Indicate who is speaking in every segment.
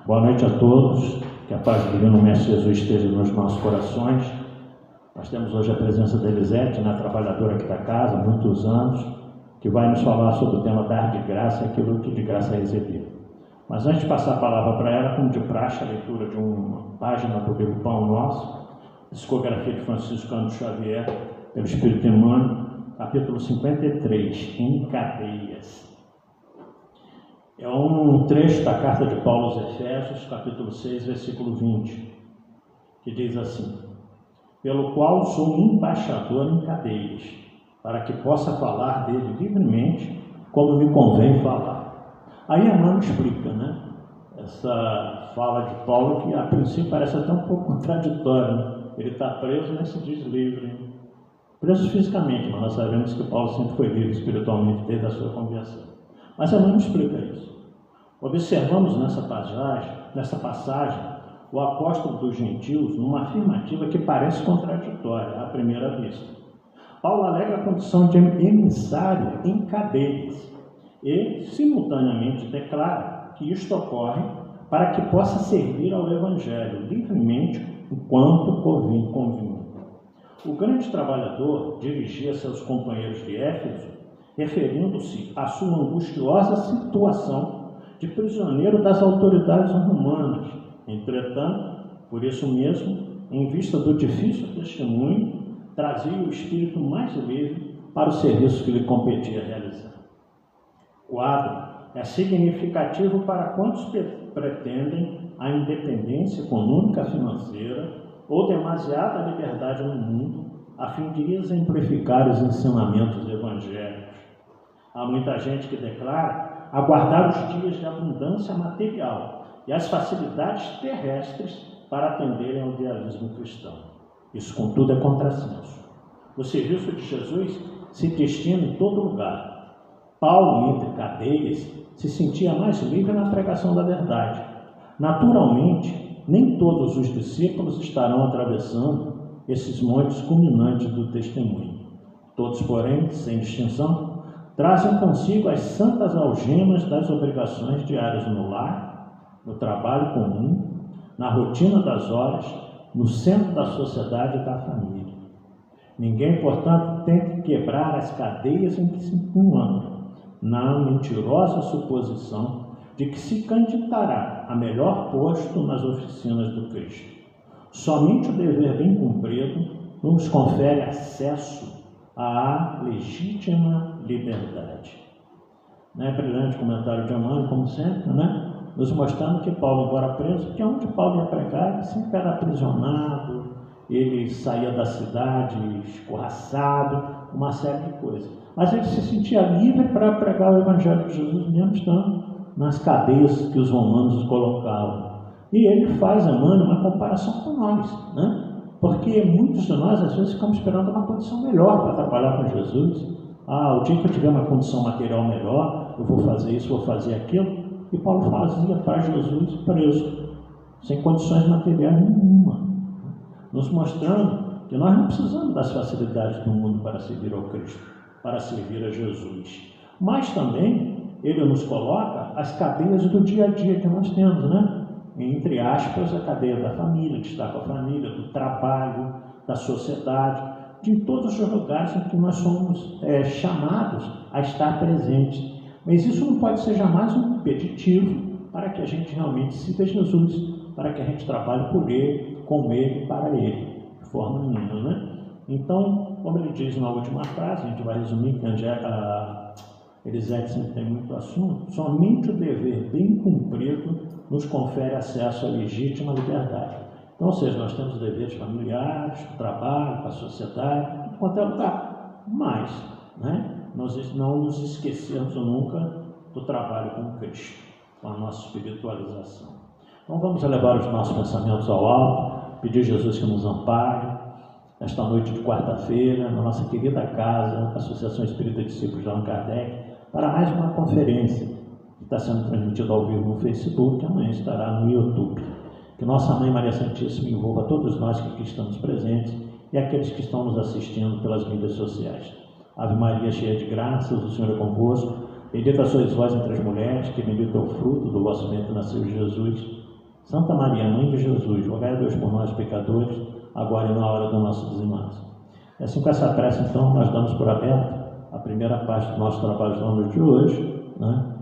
Speaker 1: Boa noite a todos, que a paz do Divino Mestre Jesus esteja nos nossos corações. Nós temos hoje a presença da Elisete, trabalhadora aqui da casa, há muitos anos, que vai nos falar sobre o tema dar de graça aquilo que de graça é recebido. Mas antes de passar a palavra para ela, como de praxe, a leitura de uma página do livro Pão Nosso, psicografia de Francisco Cândido Xavier, pelo Espírito Emmanuel, capítulo 53, em cadeias. É um trecho da carta de Paulo aos Efésios, capítulo 6, versículo 20, que diz assim: pelo qual sou embaixador em cadeias, para que possa falar dele livremente, como me convém falar. Aí Emmanuel explica, essa fala de Paulo, que a princípio parece até um pouco contraditória, Ele está preso, mas se diz livre. Preso fisicamente, mas nós sabemos que Paulo sempre foi livre espiritualmente desde a sua conversão. Mas Emmanuel explica isso. Observamos nessa passagem o apóstolo dos gentios numa afirmativa que parece contraditória à primeira vista. Paulo alega a condição de emissário em cadeias e, simultaneamente, declara que isto ocorre para que possa servir ao Evangelho livremente enquanto convinha. O grande trabalhador dirigia-se aos companheiros de Éfeso, referindo-se à sua angustiosa situação de prisioneiro das autoridades romanas. Entretanto, por isso mesmo, em vista do difícil testemunho, trazia o espírito mais livre para o serviço que lhe competia realizar. O quadro é significativo para quantos pretendem a independência econômica financeira ou demasiada liberdade no mundo, a fim de exemplificar os ensinamentos evangélicos. Há muita gente que declara aguardar os dias de abundância material e as facilidades terrestres para atenderem ao idealismo cristão. Isso, contudo, é contrassenso. O serviço de Jesus se destina em todo lugar. Paulo, entre cadeias, se sentia mais livre na pregação da verdade. Naturalmente, nem todos os discípulos estarão atravessando esses montes culminantes do testemunho. Todos, porém, sem distinção, trazem consigo as santas algemas das obrigações diárias no lar, no trabalho comum, na rotina das horas, no centro da sociedade e da família. Ninguém, portanto, tem que quebrar as cadeias em que se encontra, na mentirosa suposição de que se candidatará a melhor posto nas oficinas do Cristo. Somente o dever bem cumprido nos confere acesso à legítima liberdade. Brilhante comentário de Emmanuel, como sempre, nos mostrando que Paulo, embora preso, porque onde Paulo ia pregar, ele sempre era aprisionado, ele saía da cidade escorraçado, uma série de coisas. Mas ele se sentia livre para pregar o Evangelho de Jesus, mesmo estando nas cadeias que os romanos colocavam. E ele faz, Emmanuel, uma comparação com nós, porque muitos de nós, às vezes, ficamos esperando uma condição melhor para trabalhar com Jesus. O dia que eu tiver uma condição material melhor, eu vou fazer isso, vou fazer aquilo. E Paulo fazia para Jesus preso, sem condições materiais nenhuma, nos mostrando que nós não precisamos das facilidades do mundo para servir ao Cristo, para servir a Jesus. Mas também ele nos coloca as cadeias do dia a dia que nós temos, entre aspas, a cadeia da família, que está com a família, do trabalho, da sociedade, de todos os lugares em que nós somos chamados a estar presentes. Mas isso não pode ser jamais um impeditivo para que a gente realmente siga Jesus, para que a gente trabalhe por Ele, com Ele e para Ele, de forma nenhuma, Então, como ele diz na última frase, a gente vai resumir, que a Elisete sempre tem muito assunto, somente o dever bem cumprido nos confere acesso à legítima liberdade. Então, ou seja, nós temos deveres familiares, trabalho, para a sociedade, em qualquer lugar. Mas, nós não nos esquecermos nunca do trabalho com Cristo, com a nossa espiritualização. Então, vamos elevar os nossos pensamentos ao alto, pedir a Jesus que nos ampare, esta noite de quarta-feira, na nossa querida casa, Associação Espírita Discípulos de Allan Kardec, para mais uma conferência que está sendo transmitida ao vivo no Facebook, amanhã estará no YouTube. Que Nossa Mãe Maria Santíssima envolva todos nós que aqui estamos presentes e aqueles que estão nos assistindo pelas mídias sociais. Ave Maria, cheia de graças, o Senhor é convosco. Bendita sois vós entre as mulheres, que bendito é o fruto do vosso ventre, nasceu Jesus. Santa Maria, Mãe de Jesus, rogai a Deus por nós, pecadores, agora e na hora da nossa desenlace. E assim, com essa prece, então, nós damos por aberto a primeira parte do nosso trabalho no ano de hoje, né?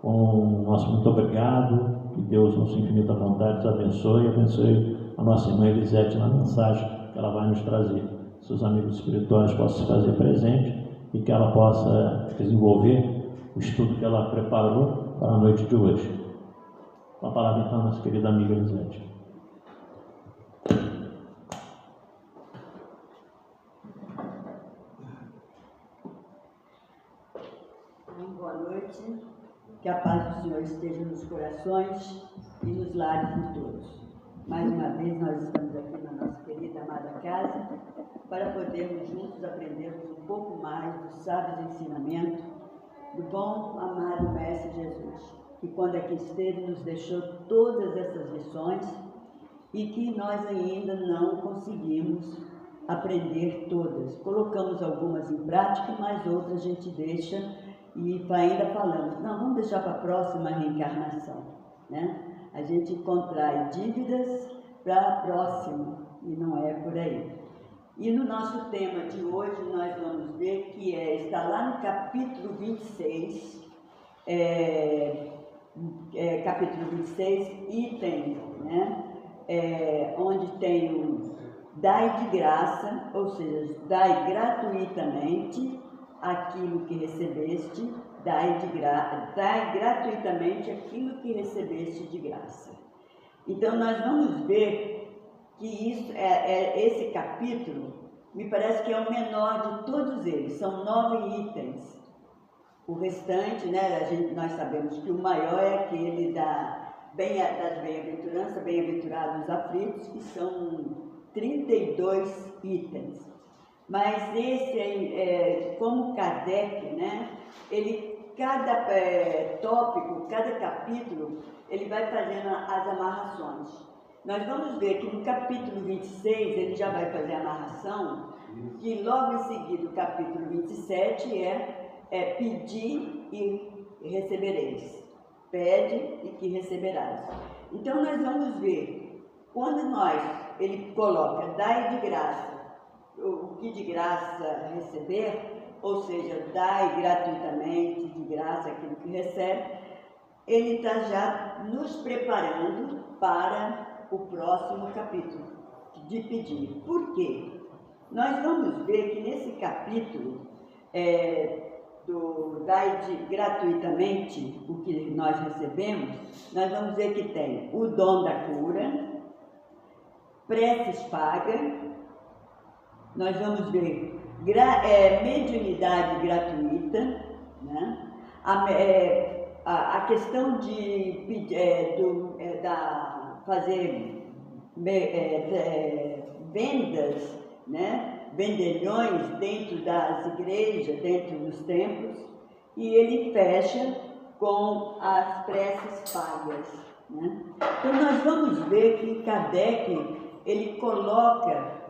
Speaker 1: Com o nosso muito obrigado, que Deus, nossa infinita bondade, nos abençoe e abençoe a nossa irmã Elisete na mensagem que ela vai nos trazer. Seus amigos espirituais possam se fazer presente e que ela possa desenvolver o estudo que ela preparou para a noite de hoje. Com a palavra, então, nossa querida amiga Elisete.
Speaker 2: Boa noite, que a paz do Senhor esteja nos corações e nos lares de todos. Mais uma vez nós estamos aqui na nossa querida amada casa para podermos juntos aprendermos um pouco mais dos sábios ensinamentos do bom, amado Mestre Jesus, que quando aqui esteve nos deixou todas essas lições e que nós ainda não conseguimos aprender todas. Colocamos algumas em prática, mas outras a gente deixa e ainda falamos, não, vamos deixar para a próxima reencarnação, né? A gente contrai dívidas para a próxima e não é por aí. E no nosso tema de hoje nós vamos ver que está lá no capítulo 26, capítulo 26, item, né? Onde tem o dai de graça, ou seja, dai gratuitamente aquilo que recebeste, dai gratuitamente aquilo que recebeste de graça. Então nós vamos ver que isso esse capítulo me parece que é o menor de todos eles, são 9 itens. O restante, né, nós sabemos que o maior é aquele das bem-aventuranças, bem-aventurados os aflitos, que são 32 itens. Mas esse, como Kardec, né, cada tópico, cada capítulo, ele vai fazendo as amarrações. Nós vamos ver que no capítulo 26 ele já vai fazer a amarração, que logo em seguida o capítulo 27 é pedir e recebereis. Pede e que receberás. Então nós vamos ver, quando ele coloca, dai de graça, o que de graça receber, ou seja, dai gratuitamente, de graça aquilo que recebe, ele está já nos preparando para o próximo capítulo, de pedir. Por quê? Nós vamos ver que nesse capítulo, do dai gratuitamente o que nós recebemos, nós vamos ver que tem o dom da cura, preces pagas, nós vamos ver mediunidade gratuita, né? A questão de fazer vendas, né? Vendelhões dentro das igrejas, dentro dos templos, e ele fecha com as preces pagas, né? Então nós vamos ver que Kardec ele coloca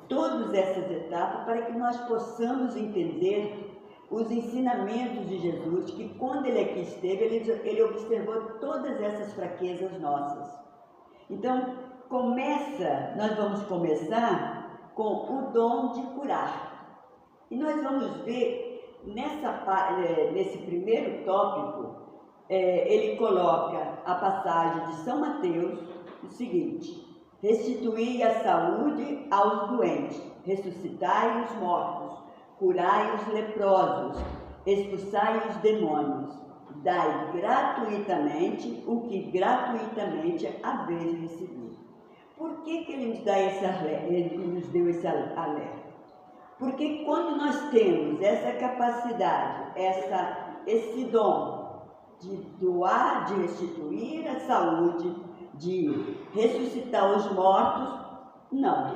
Speaker 2: todas essas etapas para que nós possamos entender os ensinamentos de Jesus, que quando ele aqui esteve, ele observou todas essas fraquezas nossas. Então, nós vamos começar com o dom de curar. E nós vamos ver, nesse primeiro tópico, ele coloca a passagem de São Mateus, o seguinte: restituí a saúde aos doentes, ressuscitai os mortos, curai os leprosos, expulsai os demônios, dai gratuitamente o que gratuitamente haveis recebido. Por que ele nos dá ele nos deu esse alerta? Porque quando nós temos essa capacidade, esse dom de doar, de restituir a saúde, de ressuscitar os mortos, não,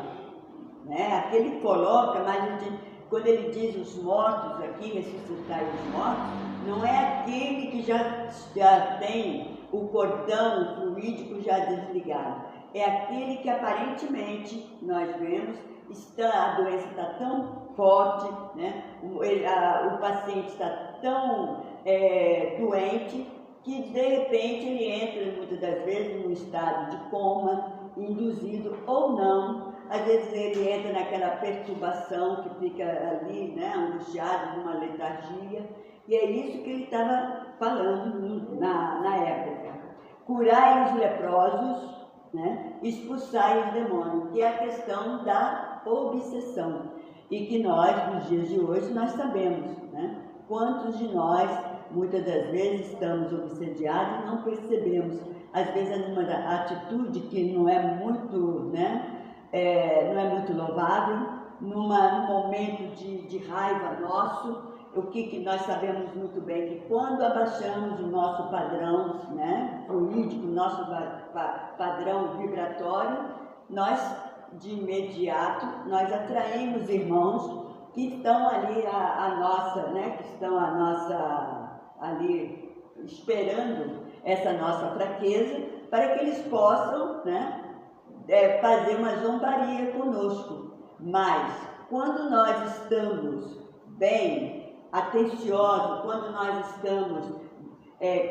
Speaker 2: né? Aqui ele coloca, mas quando ele diz os mortos aqui, ressuscitar os mortos, não é aquele que já tem o cordão fluídico já desligado, é aquele que aparentemente nós vemos, a doença está tão forte, né? O paciente está tão doente, que de repente ele entra muitas das vezes num estado de coma, induzido ou não. Às vezes ele entra naquela perturbação que fica ali, né, angustiado, numa letargia, e é isso que ele estava falando na época. Curai os leprosos, né, expulsai os demônios, que é a questão da obsessão, e que nós, nos dias de hoje, nós sabemos, né, quantos de nós, muitas das vezes, estamos obsediados e não percebemos. Às vezes é numa atitude que não é muito, né, não é muito louvável, num momento de raiva nosso. O que nós sabemos muito bem, que quando abaixamos o nosso padrão, né, fluídico, nosso padrão vibratório, nós, de imediato, nós atraímos irmãos que estão ali que estão ali esperando essa nossa fraqueza, para que eles possam, né, fazer uma zombaria conosco. Mas quando nós estamos bem, atenciosos, quando nós estamos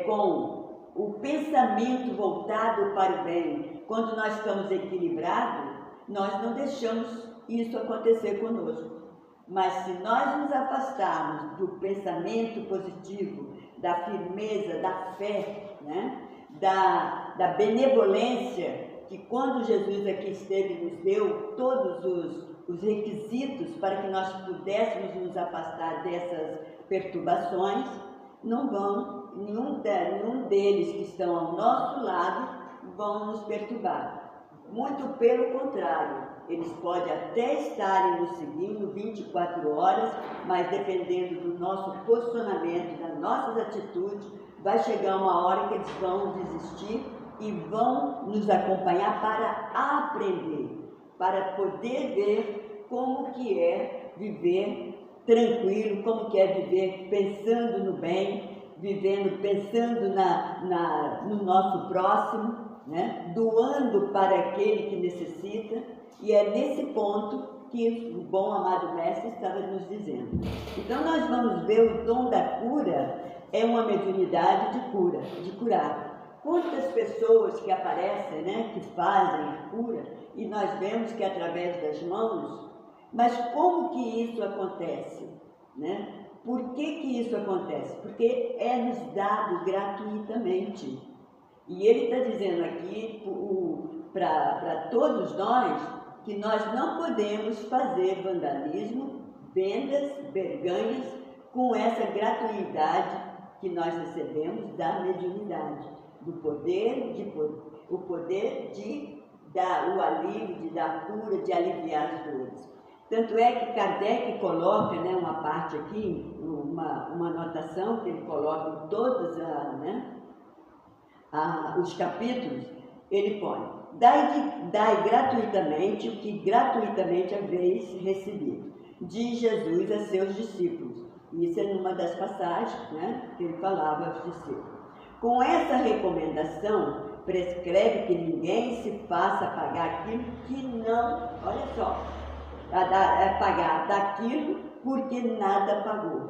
Speaker 2: com o pensamento voltado para o bem, quando nós estamos equilibrados, nós não deixamos isso acontecer conosco. Mas se nós nos afastarmos do pensamento positivo, da firmeza, da fé, né, da benevolência, que quando Jesus aqui esteve nos deu todos os requisitos para que nós pudéssemos nos afastar dessas perturbações, não vão, nenhum deles que estão ao nosso lado vão nos perturbar. Muito pelo contrário, eles podem até estarem nos seguindo 24 horas, mas dependendo do nosso posicionamento, das nossas atitudes, vai chegar uma hora que eles vão desistir e vão nos acompanhar para aprender, para poder ver como que é viver tranquilo, como que é viver pensando no bem, pensando no nosso próximo, né? Doando para aquele que necessita. E é nesse ponto que o bom amado mestre estava nos dizendo. Então nós vamos ver o dom da cura é uma mediunidade de curar. Quantas pessoas que aparecem, né, que fazem a cura, e nós vemos que é através das mãos, mas como que isso acontece, né? Por que isso acontece? Porque é nos dado gratuitamente. E ele está dizendo aqui para todos nós que nós não podemos fazer vandalismo, vendas, barganhas com essa gratuidade que nós recebemos da mediunidade, do poder de dar o alívio, de dar cura, de aliviar as dores. Tanto é que Kardec coloca, né, uma parte aqui, uma anotação que ele coloca em todos os capítulos, ele põe: Dai gratuitamente o que gratuitamente haveis recebido, de Jesus a seus discípulos. Isso é numa das passagens, né, que ele falava aos discípulos. Com essa recomendação, prescreve que ninguém se faça pagar aquilo que não, olha só, pagar daquilo porque nada pagou.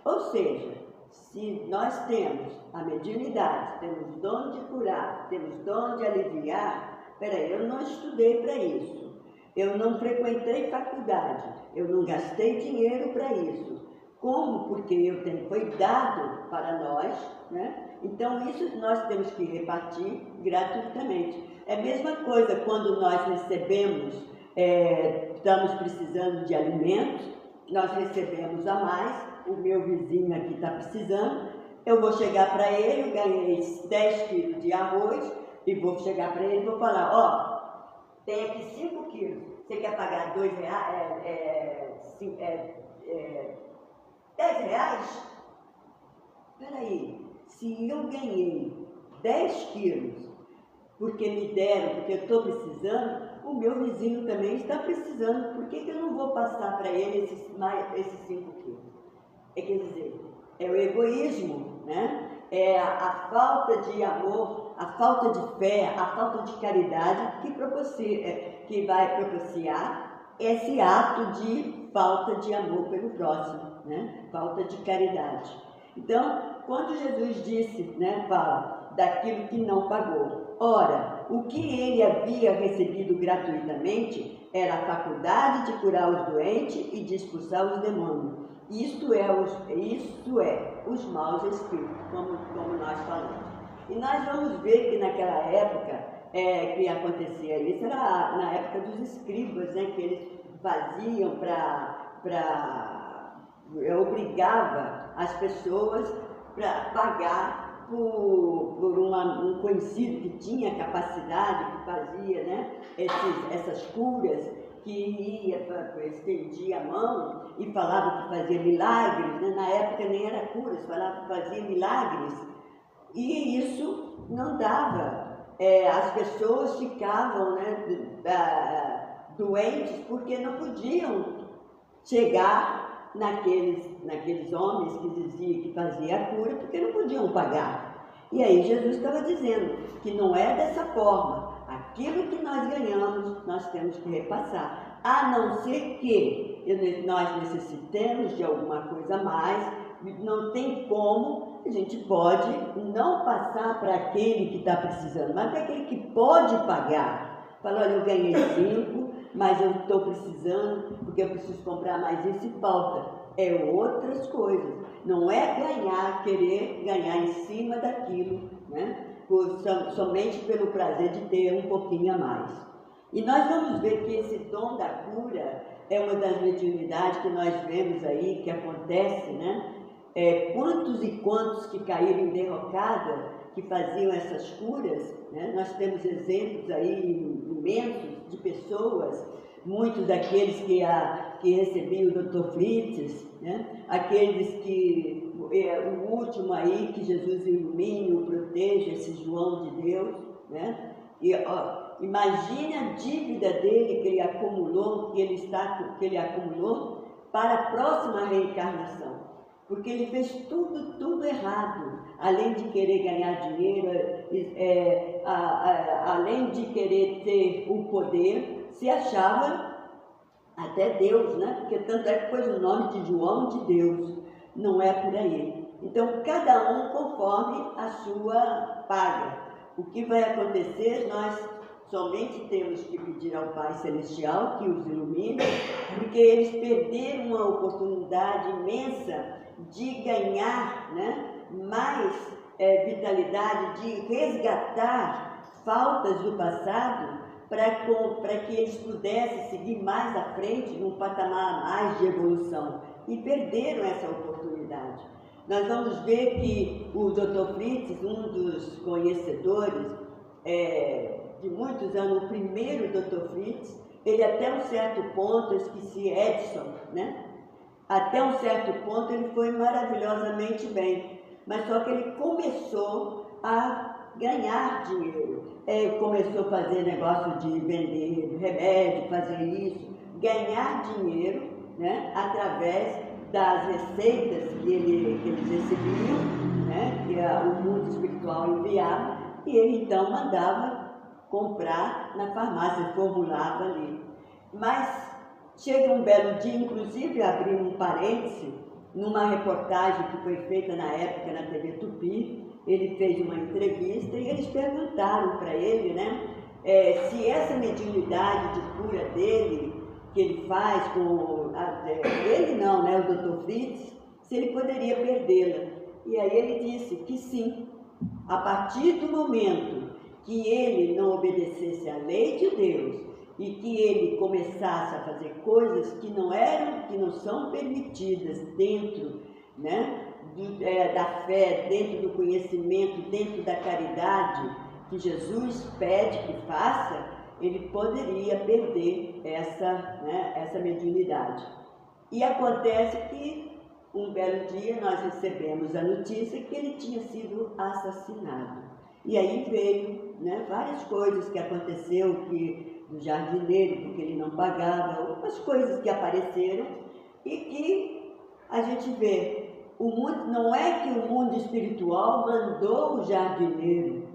Speaker 2: Ou seja, se nós temos a mediunidade, temos dom de curar, temos dom de aliviar, peraí, eu não estudei para isso, eu não frequentei faculdade, eu não gastei dinheiro para isso. Como? Porque foi dado para nós, né? Então isso nós temos que repartir gratuitamente. É a mesma coisa quando nós recebemos, estamos precisando de alimentos, nós recebemos a mais, o meu vizinho aqui está precisando, eu vou chegar para ele, eu ganhei 10 quilos de arroz, e vou chegar para ele e vou falar: ó, tem aqui 5 quilos, você quer pagar R$2, 10 reais? Peraí, se eu ganhei 10 quilos porque me deram, porque eu estou precisando, o meu vizinho também está precisando, por que eu não vou passar para ele esses 5 quilos? Quer dizer, é o egoísmo, né? É a falta de amor, a falta de fé, a falta de caridade que vai propiciar esse ato de falta de amor pelo próximo, né? Falta de caridade. Então, quando Jesus disse, né, fala, daquilo que não pagou. Ora, o que ele havia recebido gratuitamente era a faculdade de curar os doentes e de expulsar os demônios. Isto é, os maus espíritos, como nós falamos. E nós vamos ver que naquela época que acontecia isso, era na época dos escribas, né, que eles faziam obrigava as pessoas para pagar por um conhecido que tinha capacidade, que fazia, né, essas curas, que estendia a mão e falava que fazia milagres, né? Na época nem era curas, falava que fazia milagres, e isso não dava. As pessoas ficavam, né, doentes porque não podiam chegar naqueles homens que diziam que fazia a cura, porque não podiam pagar. E aí Jesus estava dizendo que não é dessa forma. Aquilo que nós ganhamos, nós temos que repassar. A não ser que nós necessitemos de alguma coisa a mais, não tem como, a gente pode não passar para aquele que está precisando, mas para aquele que pode pagar. Fala, olha, eu ganhei 5, mas eu estou precisando, porque eu preciso comprar mais isso e falta. É outras coisas. Não é querer ganhar em cima daquilo, né? Somente pelo prazer de ter um pouquinho a mais. E nós vamos ver que esse dom da cura é uma das mediunidades que nós vemos aí, que acontece, né? Quantos e quantos que caíram em derrocada, que faziam essas curas, né? Nós temos exemplos aí imensos de pessoas, muitos daqueles que recebiam o Dr. Fritz, né? Aqueles que, o último aí, que Jesus ilumine, o proteja, esse João de Deus, né? E, imagine a dívida dele que ele acumulou, que ele acumulou para a próxima reencarnação, porque ele fez tudo errado, além de querer ganhar dinheiro, além de querer ter o poder, se achava até Deus, né? Porque tanto é que pôs o nome de João de Deus, não é por aí. Então, cada um conforme a sua paga. O que vai acontecer, nós somente temos que pedir ao Pai Celestial que os ilumine, porque eles perderam uma oportunidade imensa de ganhar, né, mais vitalidade, de resgatar faltas do passado, para que eles pudessem seguir mais à frente, num patamar mais de evolução, e perderam essa oportunidade. Nós vamos ver que o Dr. Fritz, um dos conhecedores de muitos anos, o primeiro Dr. Fritz, ele até um certo ponto, eu esqueci Edson, né? Até um certo ponto ele foi maravilhosamente bem, mas só que ele começou a ganhar dinheiro. Começou a fazer negócio de vender remédio, fazer isso, ganhar dinheiro, né, através das receitas que eles recebiam, né, que o mundo espiritual enviava, e ele então mandava comprar na farmácia, formulava ali. Mas chega um belo dia, inclusive abrindo um parêntese, numa reportagem que foi feita na época na TV Tupi, ele fez uma entrevista e eles perguntaram para ele, né, se essa mediunidade de cura dele, que ele faz com ele não, né, o Dr. Fritz, se ele poderia perdê-la. E aí ele disse que sim, a partir do momento que ele não obedecesse à lei de Deus e que ele começasse a fazer coisas que não são permitidas dentro, né, da fé, dentro do conhecimento, dentro da caridade que Jesus pede que faça, ele poderia perder essa mediunidade. E acontece que um belo dia nós recebemos a notícia que ele tinha sido assassinado. E aí veio, né, várias coisas que aconteceu, do jardineiro, porque ele não pagava, outras coisas que apareceram e que a gente vê. Não é que o mundo espiritual mandou o jardineiro,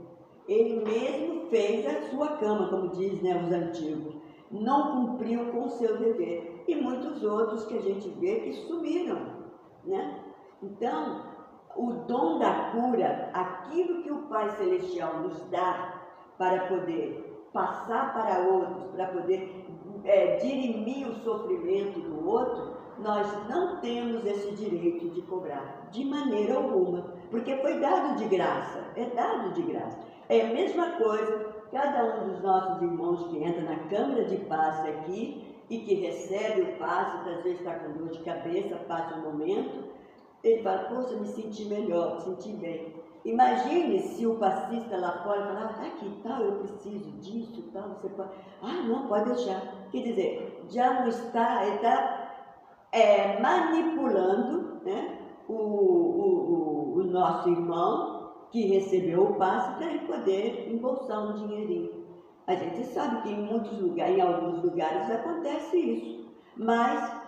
Speaker 2: ele mesmo fez a sua cama, como diz, né, os antigos, não cumpriu com o seu dever. E muitos outros que a gente vê que sumiram, né? Então, o dom da cura, aquilo que o Pai Celestial nos dá para poder passar para outros, para poder dirimir o sofrimento do outro, nós não temos esse direito de cobrar, de maneira alguma, porque foi dado de graça, é dado de graça. É a mesma coisa, cada um dos nossos irmãos que entra na câmara de passe aqui e que recebe o passe, às vezes está com dor de cabeça, passa um momento, ele fala, poxa, me senti melhor, me senti bem. Imagine se o passista lá fora falar, aqui tal, eu preciso disso, tal, você pode... não, pode deixar. Quer dizer, já não está, ele está manipulando, né, o nosso irmão que recebeu o passe para ele poder embolsar um dinheirinho. A gente sabe que em muitos lugares, em alguns lugares acontece isso, mas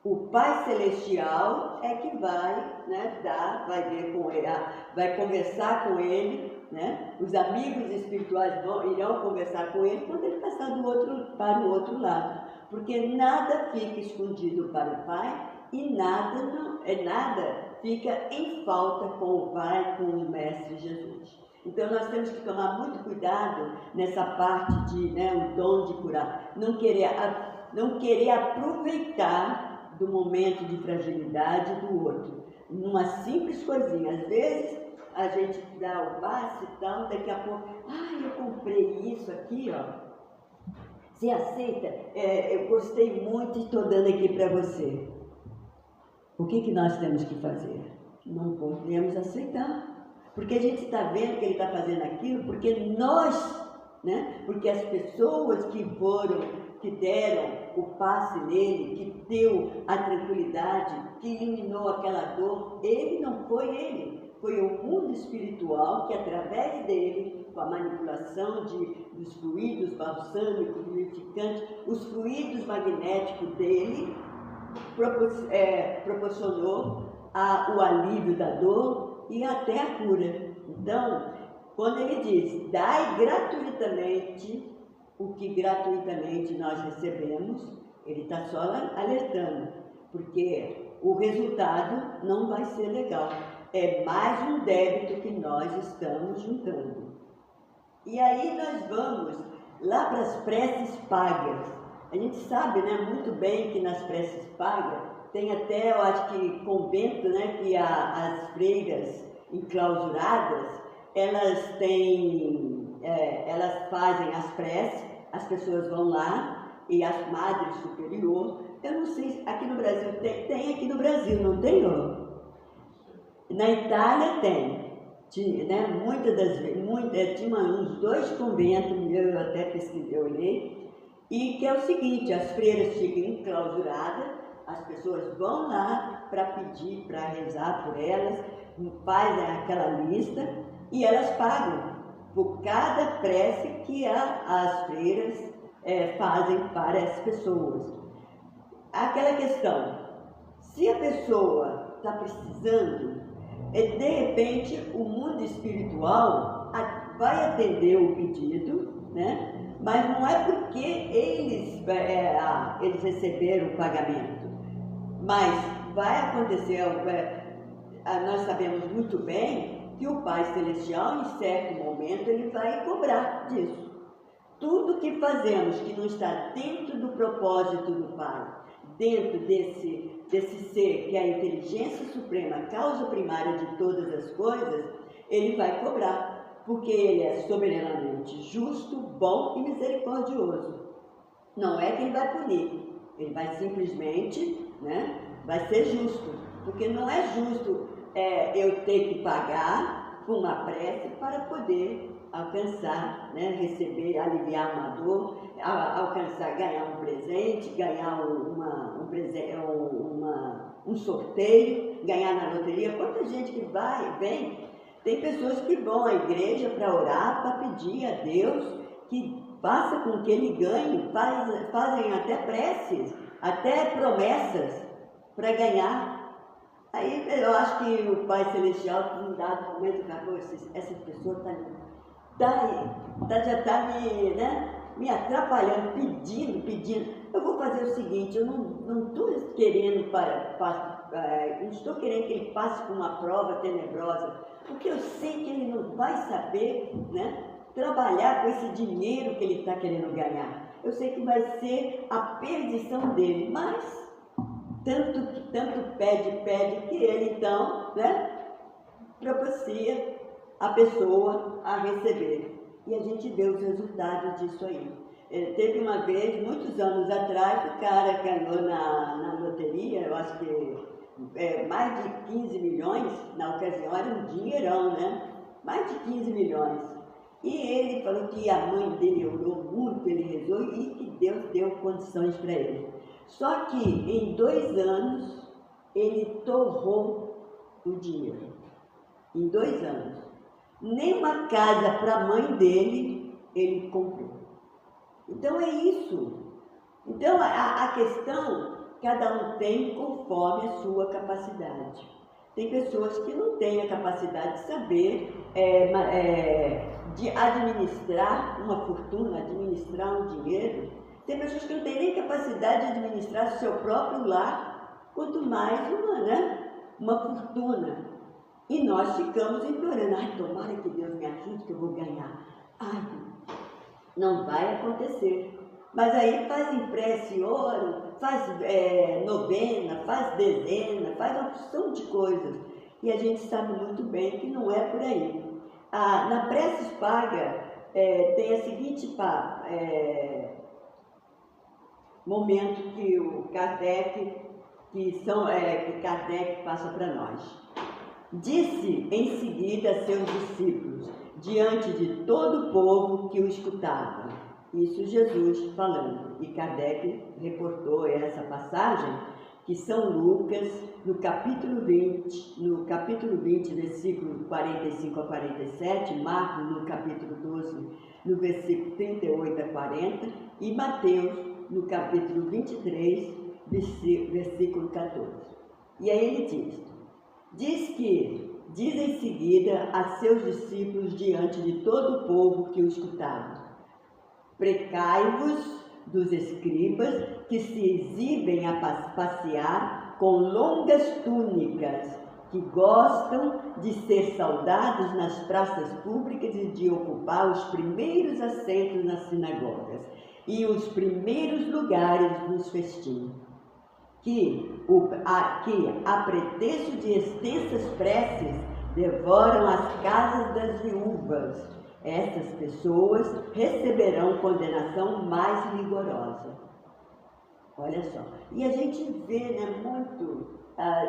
Speaker 2: o Pai Celestial é que vai, né, vai ver com ele, vai conversar com ele, né? Os amigos espirituais irão conversar com ele quando ele passar para o outro lado, porque nada fica escondido para o Pai e nada fica em falta com o Pai, com o Mestre Jesus. Então nós temos que tomar muito cuidado nessa parte de, né, o dom de curar, não querer aproveitar do momento de fragilidade do outro, numa simples coisinha. Às vezes a gente dá o passe e tal, daqui a pouco, eu comprei isso aqui, ó. Você aceita? Eu gostei muito e estou dando aqui para você. O que nós temos que fazer? Não podemos aceitar, porque a gente está vendo que ele está fazendo aquilo, porque nós, né? Porque as pessoas que deram o passe nele, que deu a tranquilidade, que eliminou aquela dor, não foi ele, foi o mundo espiritual que através dele, com a manipulação dos fluidos balsâmicos, lubrificantes, os fluidos magnéticos dele, proporcionou o alívio da dor e até a cura. Então, quando ele diz, dai gratuitamente o que gratuitamente nós recebemos, ele está só alertando, porque o resultado não vai ser legal. É mais um débito que nós estamos juntando. E aí nós vamos lá para as preces pagas. A gente sabe, né, muito bem que nas preces pagas tem até, eu acho que convento, né, que as freiras enclausuradas, elas fazem as preces, as pessoas vão lá e as madres superior, eu não sei, aqui no Brasil tem aqui no Brasil, não tem? Na Itália tem, tinha, né, muitas das vezes, tinha uns 2 conventos, eu até pesquisei, eu olhei, e que é o seguinte, as freiras ficam enclausuradas, as pessoas vão lá para pedir, para rezar por elas, fazem aquela lista e elas pagam por cada prece que as freiras fazem para as pessoas. Aquela questão, se a pessoa está precisando, de repente o mundo espiritual vai atender o pedido, né? Mas não é porque eles receberam o pagamento, mas vai acontecer, nós sabemos muito bem que o Pai Celestial, em certo momento, ele vai cobrar disso. Tudo que fazemos que não está dentro do propósito do Pai, dentro desse ser que é a inteligência suprema, a causa primária de todas as coisas, ele vai cobrar, porque ele é soberanamente justo, bom e misericordioso. Não é que ele vai punir, ele vai simplesmente, né, vai ser justo, porque não é justo eu ter que pagar por uma prece para poder alcançar, né, receber, aliviar uma dor, alcançar, ganhar um presente, ganhar um sorteio, ganhar na loteria. Quanta gente que vai e vem, tem pessoas que vão à igreja para orar, para pedir a Deus que faça com que ele ganhe, fazem até preces, até promessas para ganhar. Aí eu acho que o Pai Celestial, num dado momento, falou, essa pessoa já está me atrapalhando, pedindo. Eu vou fazer o seguinte, eu não estou querendo não estou querendo que ele passe por uma prova tenebrosa, porque eu sei que ele não vai saber, né, trabalhar com esse dinheiro que ele está querendo ganhar. Eu sei que vai ser a perdição dele, mas tanto pede, que ele então, né, propicia a pessoa a receber. E a gente vê os resultados disso aí. Teve uma vez, muitos anos atrás, o cara ganhou na loteria, eu acho que mais de 15 milhões, na ocasião era um dinheirão, né? Mais de 15 milhões. E ele falou que a mãe dele orou muito, ele rezou e que Deus deu condições para ele. Só que em 2 anos ele torrou o dinheiro. Em 2 anos. Nem uma casa para a mãe dele ele comprou. Então é isso. Então a questão, cada um tem conforme a sua capacidade. Tem pessoas que não têm a capacidade de saber de administrar uma fortuna, administrar um dinheiro. Tem pessoas que não têm nem capacidade de administrar o seu próprio lar, quanto mais uma fortuna. E nós ficamos implorando, ai, tomara que Deus me ajude que eu vou ganhar. Ai, não vai acontecer. Mas aí faz prece, oro, faz novena, faz dezena, faz uma opção de coisas. E a gente sabe muito bem que não é por aí. Na Preces Paga tem a seguinte momento que o Kardec, que Kardec passa para nós. Disse em seguida a seus discípulos, diante de todo o povo que o escutava. Isso Jesus falando. E Kardec reportou essa passagem que São Lucas, no capítulo 20, versículo 45 a 47, Marcos, no capítulo 12, no versículo 38 a 40, e Mateus, no capítulo 23, versículo 14. E aí ele diz em seguida a seus discípulos diante de todo o povo que o escutava: precai-vos dos escribas que se exibem a passear com longas túnicas, que gostam de ser saudados nas praças públicas e de ocupar os primeiros assentos nas sinagogas e os primeiros lugares nos festins, que a pretexto de extensas preces devoram as casas das viúvas. Essas pessoas receberão condenação mais rigorosa. Olha só. E a gente vê,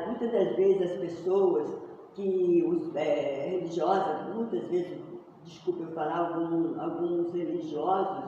Speaker 2: muitas das vezes as pessoas religiosas, muitas vezes, desculpa eu falar, alguns religiosos,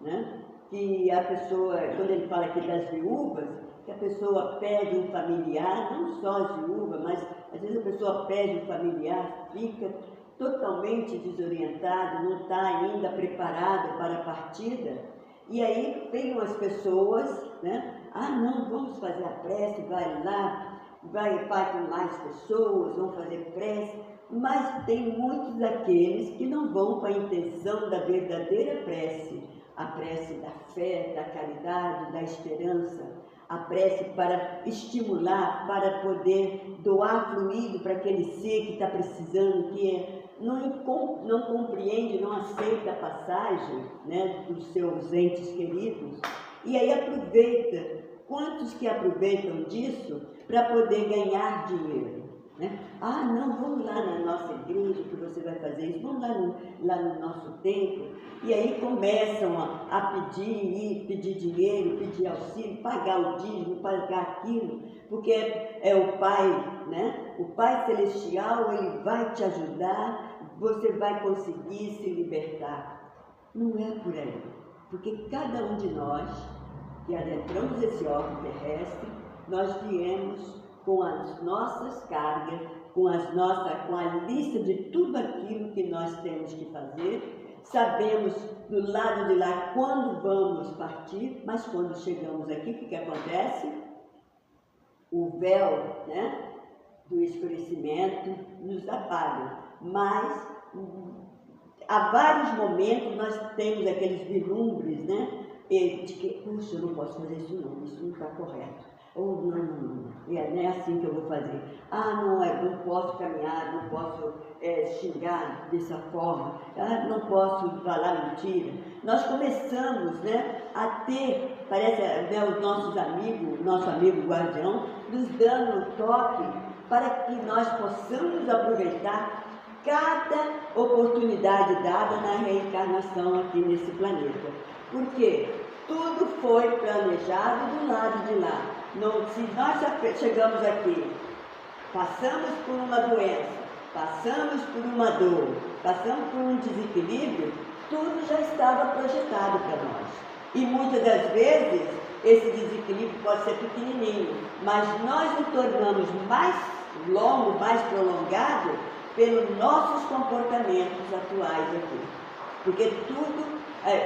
Speaker 2: né, que a pessoa, quando ele fala aqui das viúvas, que a pessoa perde um familiar, não só as viúvas, mas às vezes a pessoa perde um familiar, fica totalmente desorientado, não está ainda preparado para a partida, e aí vêm as pessoas, né? Não, vamos fazer a prece, vai lá, vai com mais pessoas, vão fazer prece, mas tem muitos daqueles que não vão com a intenção da verdadeira prece, a prece da fé, da caridade, da esperança, a prece para estimular, para poder doar fluido para aquele ser que está precisando, que não compreende, não aceita a passagem, né, dos seus entes queridos, e aí aproveita. Quantos que aproveitam disso para poder ganhar dinheiro? Né? Não, vamos lá na nossa igreja que você vai fazer isso, vamos lá no nosso templo, e aí começam a pedir dinheiro, pedir auxílio, pagar o dízimo, pagar aquilo, porque é o Pai, né? O Pai Celestial, ele vai te ajudar, você vai conseguir se libertar. Não é por aí, porque cada um de nós que adentramos esse orbe terrestre, nós viemos com as nossas cargas, com a lista de tudo aquilo que nós temos que fazer. Sabemos do lado de lá quando vamos partir, mas quando chegamos aqui, o que acontece? O véu, né, do escurecimento nos apaga. Mas há vários momentos nós temos aqueles vislumbres, né, de que, puxa, eu não posso fazer isso não está correto. Ou não é assim que eu vou fazer. Não posso caminhar, não posso xingar dessa forma, não posso falar mentira. Nós começamos, né, a ter, parece, né, os nossos amigos, nosso amigo guardião, nos dando um toque para que nós possamos aproveitar cada oportunidade dada na reencarnação aqui nesse planeta. Porque tudo foi planejado do lado de lá. Se nós chegamos aqui, passamos por uma doença, passamos por uma dor, passamos por um desequilíbrio, tudo já estava projetado para nós. E muitas das vezes, esse desequilíbrio pode ser pequenininho, mas nós nos tornamos mais longo, mais prolongado, pelos nossos comportamentos atuais aqui. Porque tudo,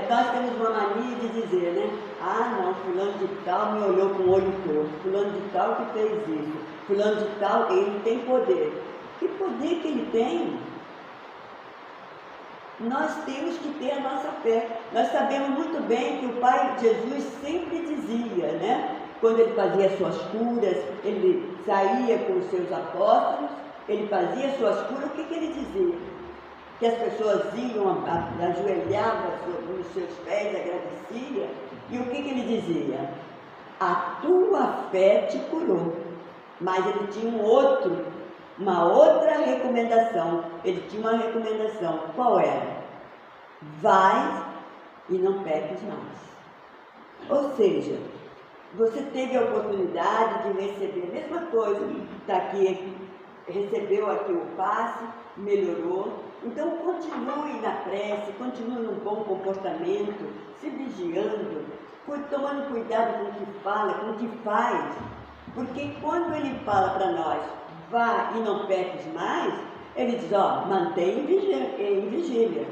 Speaker 2: nós temos uma mania de dizer, né? Não, fulano de tal me olhou com o olho torto, fulano de tal que fez isso, fulano de tal, ele tem poder. Que poder que ele tem? Nós temos que ter a nossa fé. Nós sabemos muito bem que o Pai Jesus sempre dizia, né? Quando ele fazia suas curas, ele saía com os seus apóstolos, ele fazia suas curas, o que ele dizia? Que as pessoas iam, ajoelhavam nos seus pés, agradeciam, e o que ele dizia? A tua fé te curou. Mas ele tinha uma outra recomendação. Ele tinha uma recomendação. Qual era? Vai e não peques mais. Ou seja, você teve a oportunidade de receber a mesma coisa, está aqui, recebeu aqui o passe, melhorou. Então continue na prece, continue num bom comportamento, se vigiando, tomando cuidado com o que fala, com o que faz. Porque quando ele fala para nós, vá e não peques mais, ele diz, mantenha em vigília.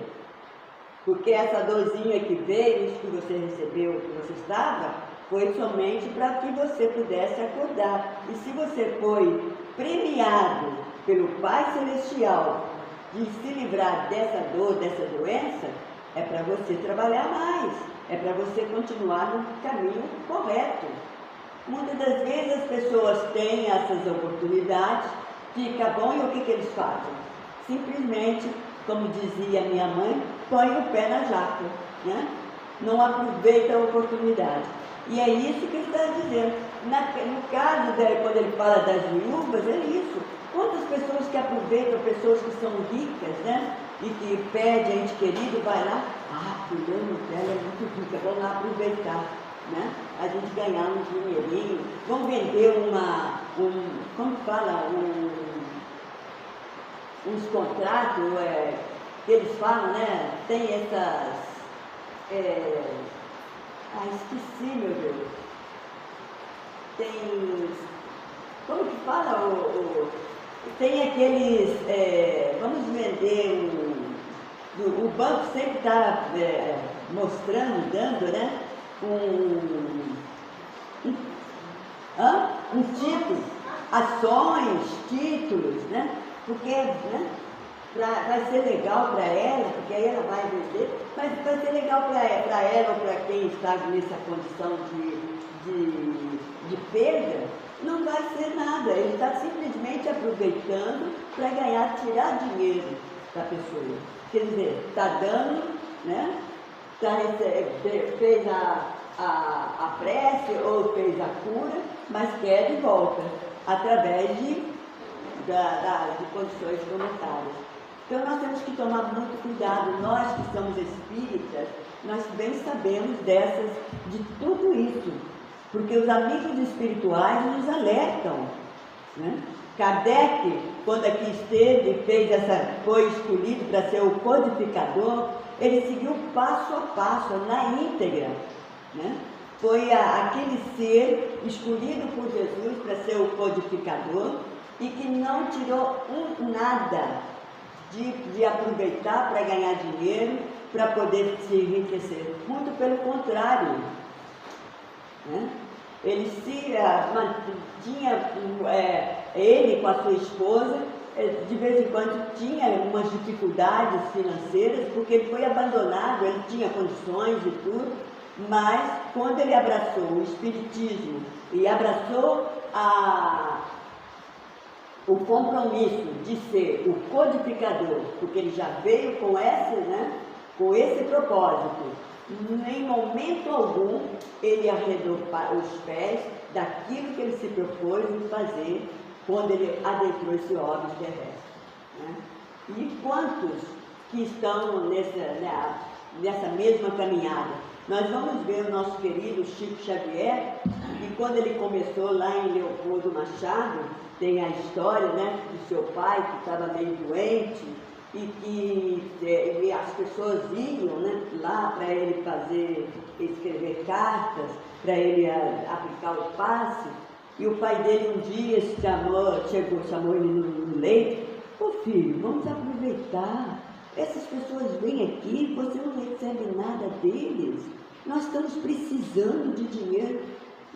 Speaker 2: Porque essa dorzinha que veio, isso que você recebeu, que você estava, foi somente para que você pudesse acordar. E se você foi premiado pelo Pai Celestial de se livrar dessa dor, dessa doença, é para você trabalhar mais, é para você continuar no caminho correto. Muitas das vezes as pessoas têm essas oportunidades, fica bom, e o que eles fazem? Simplesmente, como dizia minha mãe, põe o pé na jaca, né? Não aproveita a oportunidade. E é isso que ele está dizendo. No caso, quando ele fala das viúvas, é isso. Quantas pessoas que aproveitam, pessoas que são ricas, né? E que perde a ente querido, vai lá, fulano dela é muito rica, vamos lá aproveitar, né? A gente ganhar um dinheirinho, vamos vender como fala, uns contratos, que eles falam, né? Tem essas, esqueci, meu Deus. Tem, como que fala, tem aqueles, vamos vender, o banco sempre está mostrando, dando, né? Um título, ações, títulos, né? Porque, né? Vai ser legal para ela, porque aí ela vai vender, mas vai ser legal para ela ou para quem está nessa condição de perda, não vai ser nada. Ele está simplesmente aproveitando para tirar dinheiro da pessoa. Quer dizer, está dando, né? Fez a prece ou fez a cura, mas quer de volta, através de condições monetárias. Então nós temos que tomar muito cuidado, nós que somos espíritas, nós bem sabemos de tudo isso, porque os amigos espirituais nos alertam, né? Kardec, quando aqui esteve, foi escolhido para ser o codificador, ele seguiu passo a passo, na íntegra, né? Foi aquele ser escolhido por Jesus para ser o codificador e que não tirou nada de aproveitar para ganhar dinheiro, para poder se enriquecer. Muito pelo contrário, né? Ele ele com a sua esposa, de vez em quando tinha umas dificuldades financeiras, porque ele foi abandonado, ele tinha condições e tudo, Mas, quando ele abraçou o Espiritismo e abraçou o compromisso de ser o codificador, porque ele já veio com esse propósito, em momento algum ele arredou os pés daquilo que ele se propôs em fazer quando ele adentrou esse orbe terrestre. Né? E quantos que estão nessa mesma caminhada? Nós vamos ver o nosso querido Chico Xavier, e quando ele começou lá em Leopoldo Machado, tem a história, né, do seu pai que estava meio doente e que as pessoas iam, né, lá para ele escrever cartas, para ele aplicar o passe. E o pai dele um dia chamou ele no leito. Ô filho, vamos aproveitar. Essas pessoas vêm aqui, você não recebe nada deles. Nós estamos precisando de dinheiro.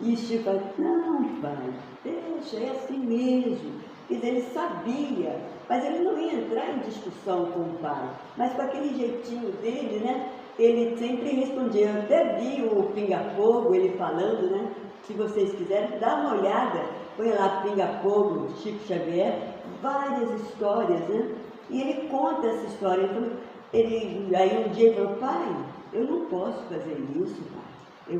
Speaker 2: E Chico falou, não pai, deixa, é assim mesmo. Quer dizer, ele sabia, mas ele não ia entrar em discussão com o pai. Mas com aquele jeitinho dele, né, ele sempre respondia. Eu até vi o Pinga Fogo, ele falando, né, se vocês quiserem, dá uma olhada, põe lá Pinga Fogo, Chico Xavier, várias histórias, né? E ele conta essa história. Aí um dia ele falou, pai, eu não posso fazer isso, pai. É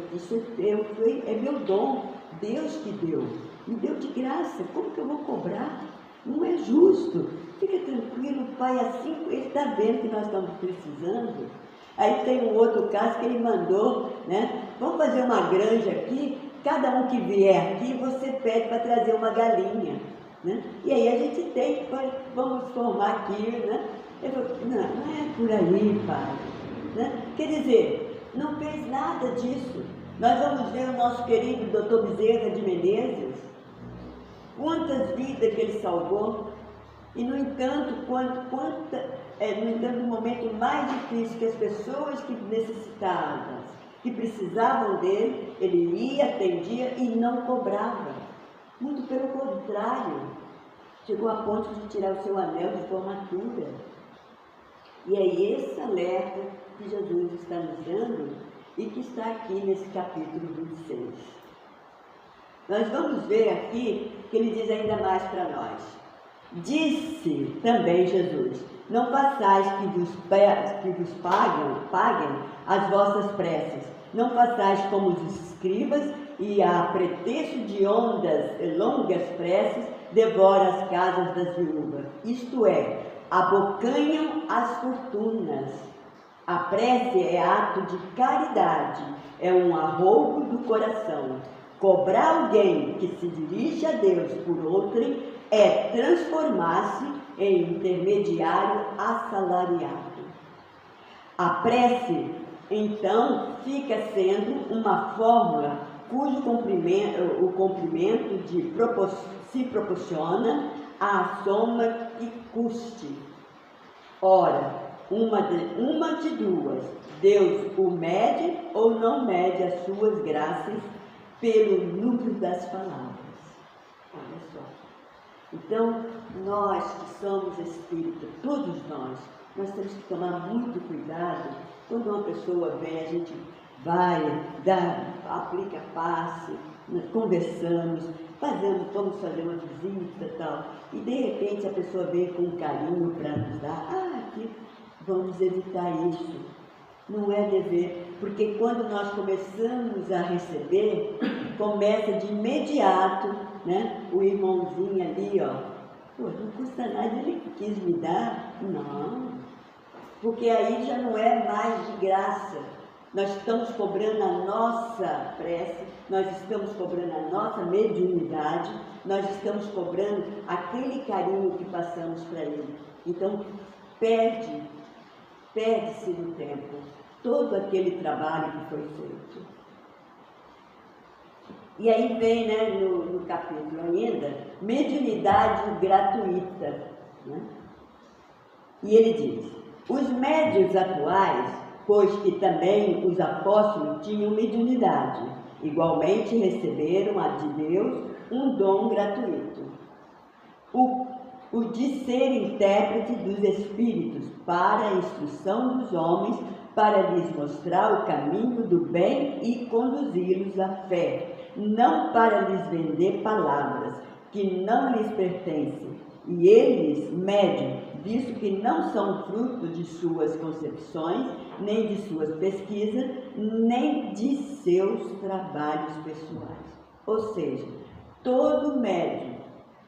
Speaker 2: meu dom, Deus que deu, me deu de graça, como que eu vou cobrar? Não é justo, fica tranquilo, pai, assim, ele está vendo que nós estamos precisando. Aí tem um outro caso que ele mandou, né, vamos fazer uma granja aqui, cada um que vier aqui, você pede para trazer uma galinha, né? E aí a gente tem, vamos formar aqui, né? Ele falou, não é por aí, pai, né? Quer dizer, não fez nada disso. Nós vamos ver o nosso querido Dr. Bezerra de Menezes, quantas vidas que ele salvou, e no entanto, no momento mais difícil que as pessoas que necessitavam, que precisavam dele, ele ia, atendia e não cobrava. Muito pelo contrário, chegou a ponto de tirar o seu anel de formatura. E é esse alerta que Jesus está nos dando e que está aqui nesse capítulo 26. Nós vamos ver aqui que ele diz ainda mais para nós. Disse também Jesus, não façais que vos paguem as vossas preces, não façais como os escribas e a pretexto de longas preces devora as casas das viúvas, isto é, abocanham as fortunas. A prece é ato de caridade, é um arroubo do coração. Cobrar alguém que se dirige a Deus por outrem é transformar-se em intermediário assalariado. A prece, então, fica sendo uma fórmula cujo cumprimento se proporciona à soma que custe. Ora, uma de duas, Deus o mede ou não mede as suas graças pelo número das palavras. Olha só. Então, nós que somos espíritas, todos nós temos que tomar muito cuidado. Quando uma pessoa vem, a gente vai, aplica passe, conversamos, vamos fazer uma visita e tal. E de repente a pessoa vem com carinho para nos dar, aqui, vamos evitar isso. Não é dever, porque quando nós começamos a receber, começa de imediato, né? O irmãozinho ali, ó, pô, não custa nada, ele quis me dar? Não, porque aí já não é mais de graça. Nós estamos cobrando a nossa prece, nós estamos cobrando a nossa mediunidade, nós estamos cobrando aquele carinho que passamos para ele. Então, perde-se no tempo todo aquele trabalho que foi feito. E aí vem, né, no capítulo ainda, mediunidade gratuita. Né? E ele diz, os médiuns atuais, pois que também os apóstolos tinham mediunidade, igualmente receberam a de Deus um dom gratuito. o de ser intérprete dos espíritos para a instrução dos homens, para lhes mostrar o caminho do bem e conduzi-los à fé, não para lhes vender palavras que não lhes pertencem. E eles medem, visto que não são fruto de suas concepções, nem de suas pesquisas, nem de seus trabalhos pessoais. Ou seja, todo médium,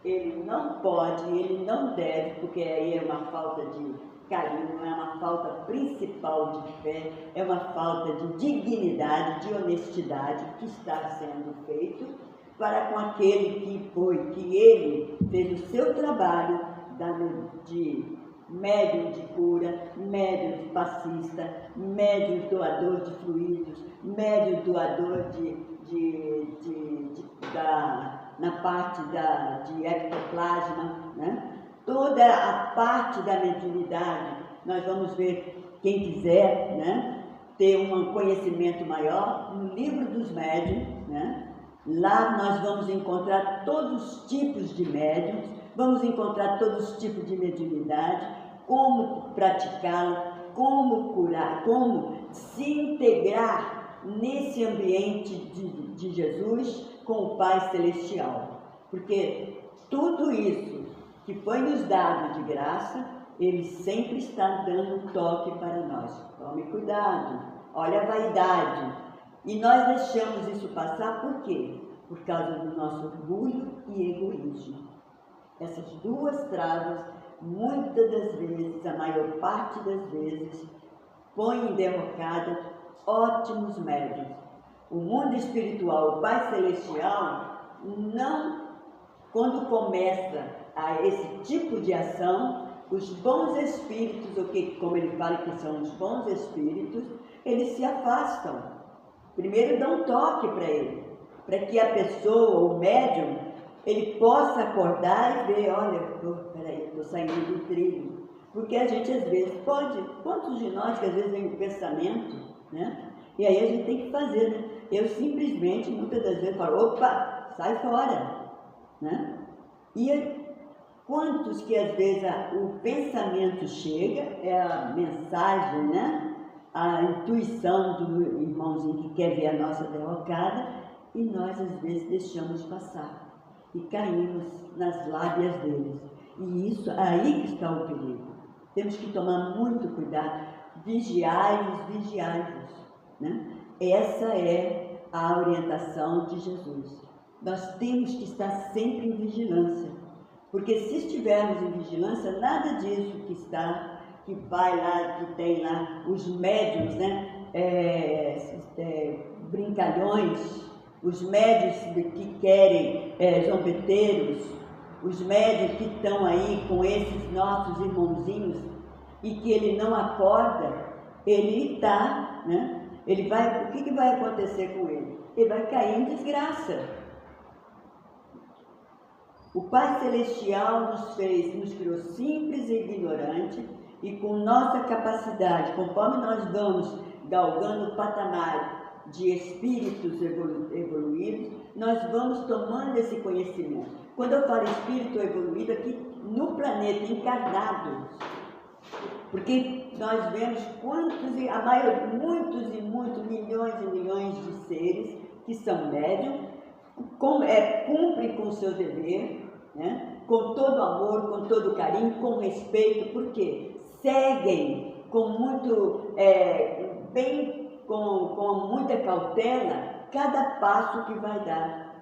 Speaker 2: ele não pode, ele não deve, porque aí é uma falta de carinho, é uma falta principal de fé, é uma falta de dignidade, de honestidade que está sendo feito para com aquele que ele fez o seu trabalho de médium de cura, médium de passista, médium doador de fluidos, médium doador na parte de ectoplasma, né? Toda a parte da mediunidade, nós vamos ver, quem quiser, né, ter um conhecimento maior, no livro dos médiuns, né? Lá nós vamos encontrar todos os tipos de médiuns, vamos encontrar todos os tipos de mediunidade, como praticá-la, como curar, como se integrar nesse ambiente de Jesus com o Pai Celestial. Porque tudo isso que foi nos dado de graça, Ele sempre está dando um toque para nós. Tome cuidado, olha a vaidade. E nós deixamos isso passar por quê? Por causa do nosso orgulho e egoísmo. Essas duas travas, muitas das vezes, a maior parte das vezes, põem em derrocada ótimos médiuns. O mundo espiritual, o Pai Celestial, não, quando começa a esse tipo de ação, os bons espíritos, como ele fala que são os bons espíritos, eles se afastam. Primeiro dá um toque para ele, para que a pessoa, o médium, ele possa acordar e ver, olha, estou saindo do trilho. Porque a gente às vezes pode, quantos de nós que às vezes vem um pensamento, né? E aí a gente tem que fazer, né? Eu simplesmente, muitas das vezes, falo, opa, sai fora, né? E quantos que às vezes o pensamento chega, é a mensagem, né? A intuição do irmãozinho que quer ver a nossa derrocada, e nós às vezes deixamos passar e caímos nas lábias deles. E isso, aí que está o perigo. Temos que tomar muito cuidado, vigiai-vos, né? Essa é a orientação de Jesus. Nós temos que estar sempre em vigilância, porque se estivermos em vigilância, nada disso que vai lá, que tem lá os médiuns, né? Brincalhões, os médiuns que querem zombeteiros, os médiuns que estão aí com esses nossos irmãozinhos e que ele não acorda, ele está, né? O que vai acontecer com ele? Ele vai cair em desgraça. O Pai Celestial nos criou simples e ignorante, e com nossa capacidade, conforme nós vamos galgando o patamar de espíritos evoluídos, nós vamos tomando esse conhecimento. Quando eu falo espírito evoluído, aqui no planeta, encarnados, porque nós vemos muitos e muitos, milhões e milhões de seres que são médiums, cumprem com o seu dever, né? Com todo amor, com todo carinho, com respeito, porque seguem com com muita cautela cada passo que vai dar.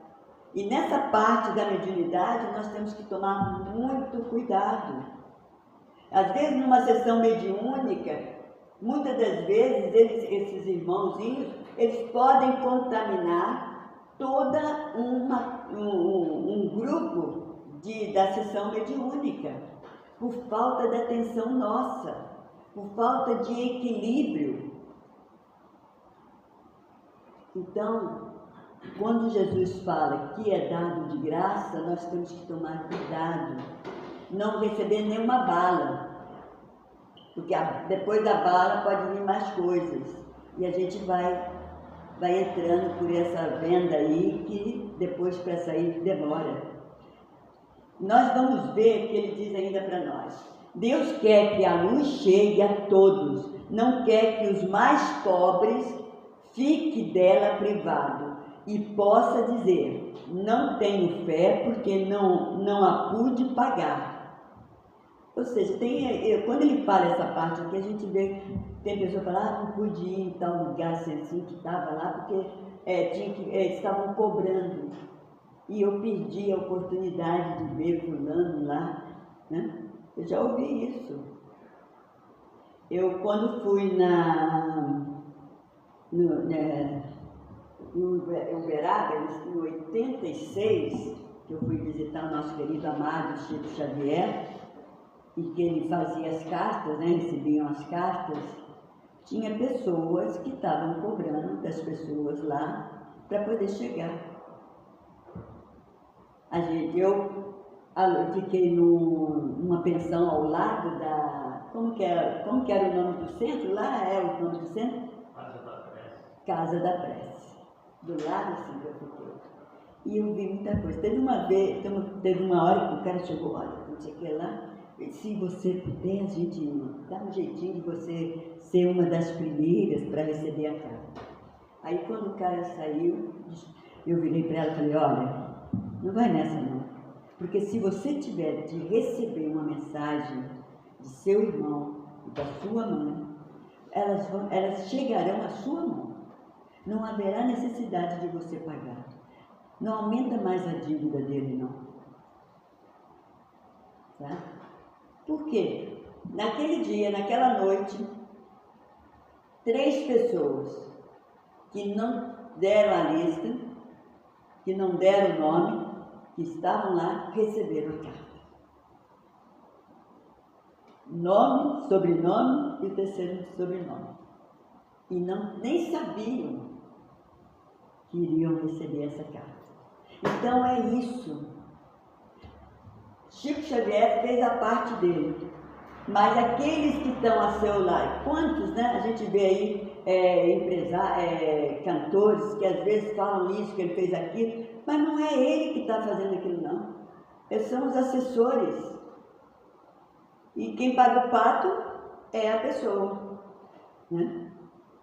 Speaker 2: E nessa parte da mediunidade nós temos que tomar muito cuidado. Às vezes numa sessão mediúnica, muitas das vezes esses irmãozinhos, eles podem contaminar toda um grupo da sessão mediúnica, por falta de atenção nossa, por falta de equilíbrio. Então, quando Jesus fala que é dado de graça, nós temos que tomar cuidado, não receber nenhuma bala, porque depois da bala pode vir mais coisas, e a gente vai entrando por essa venda aí, que depois para sair demora. nós vamos ver que ele diz ainda para nós. Deus quer que a luz chegue a todos, não quer que os mais pobres fiquem dela privado e possa dizer, não tenho fé porque não a pude pagar. Ou seja, quando ele fala essa parte aqui, a gente vê, tem pessoa que fala, não pude ir em tal lugar assim que estava lá, porque estavam cobrando. E eu perdi a oportunidade de ver fulano lá, né? Eu já ouvi isso. Eu, quando fui no Uberaba, em 86, que eu fui visitar o nosso querido amado Chico Xavier, e que ele fazia as cartas, né, recebiam as cartas, tinha pessoas que estavam cobrando das pessoas lá para poder chegar. Eu fiquei numa pensão ao lado da... Como que era o nome do centro? Lá é o nome do centro?
Speaker 1: Casa da Prece.
Speaker 2: Casa da Prece. Do lado assim que eu fiquei. E eu vi muita coisa. Teve uma hora que o cara chegou, olha, não sei o que lá, se você puder, a gente dá um jeitinho de você ser uma das primeiras para receber a carta. Aí quando o cara saiu, eu virei para ela e falei, olha, não vai nessa não. Porque se você tiver de receber uma mensagem de seu irmão e da sua mãe, elas chegarão à sua mão. Não haverá necessidade de você pagar. Não aumenta mais a dívida dele, não. Tá? Por quê? Naquele dia, naquela noite, 3 pessoas que não deram a lista, que não deram o nome, que estavam lá, receberam a carta. Nome, sobrenome e o terceiro sobrenome. E nem sabiam que iriam receber essa carta. Então é isso. Chico Xavier fez a parte dele. Mas aqueles que estão a seu lado, quantos, né? A gente vê aí cantores que às vezes falam isso, que ele fez aquilo, mas não é ele que está fazendo aquilo, não. Eles são os assessores. E quem paga o pato é a pessoa, né?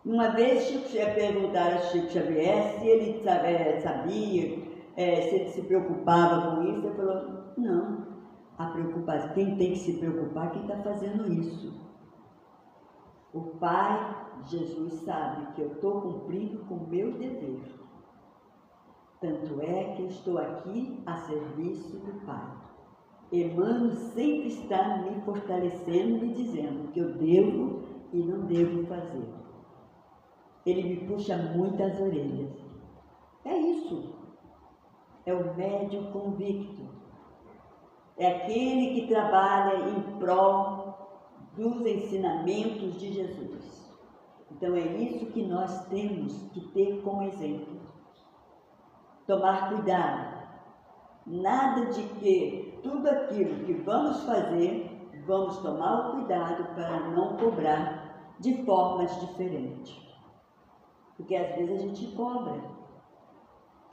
Speaker 2: Uma vez perguntaram a Chico Xavier se ele sabia, se ele se preocupava com isso. Ele falou, não, a preocupação, quem tem que se preocupar é quem está fazendo isso. O Pai, Jesus, sabe que eu estou cumprindo com o meu dever. Tanto é que eu estou aqui a serviço do Pai. Emmanuel sempre está me fortalecendo, me dizendo o que eu devo e não devo fazer. Ele me puxa muito as orelhas. É isso. É o médium convicto. É aquele que trabalha em prol dos ensinamentos de Jesus. Então é isso que nós temos que ter como exemplo. Tomar cuidado. Nada de que tudo aquilo que vamos fazer, vamos tomar o cuidado para não cobrar de formas diferentes. Porque às vezes a gente cobra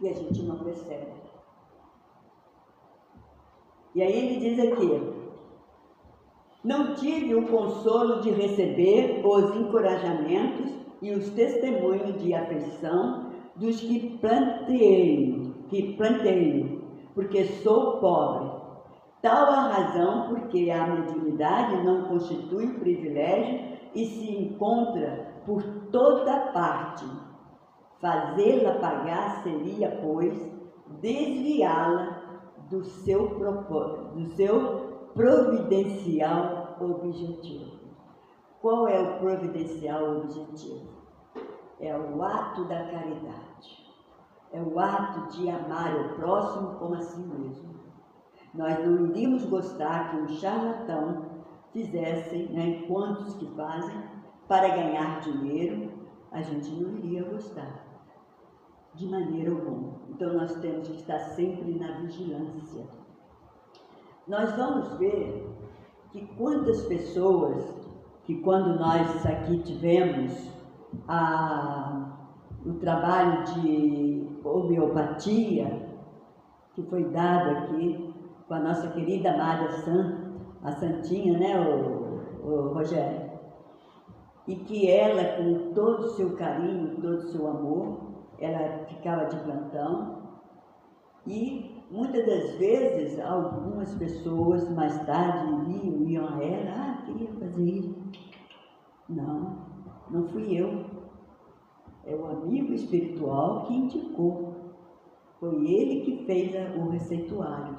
Speaker 2: e a gente não percebe. E aí ele diz aqui, não tive o consolo de receber os encorajamentos e os testemunhos de afeição dos que planteio, porque sou pobre. Tal a razão porque a mediunidade não constitui privilégio e se encontra por toda parte. Fazê-la pagar seria, pois, desviá-la do seu providencial objetivo. Qual é o providencial objetivo? É o ato da caridade. É o ato de amar o próximo como a si mesmo. Nós não iríamos gostar que um charlatão fizesse, né, quantos que fazem, para ganhar dinheiro, a gente não iria gostar, de maneira alguma. Então nós temos que estar sempre na vigilância. Nós vamos ver que quantas pessoas, que quando nós aqui tivemos o trabalho de homeopatia, que foi dado aqui, com a nossa querida amada Santa, a Santinha, né, o Rogério? E que ela, com todo o seu carinho, todo o seu amor, ela ficava de plantão e muitas das vezes algumas pessoas mais tarde iam a ela, queria fazer isso. Não, não fui eu. É o amigo espiritual que indicou. Foi ele que fez o receituário.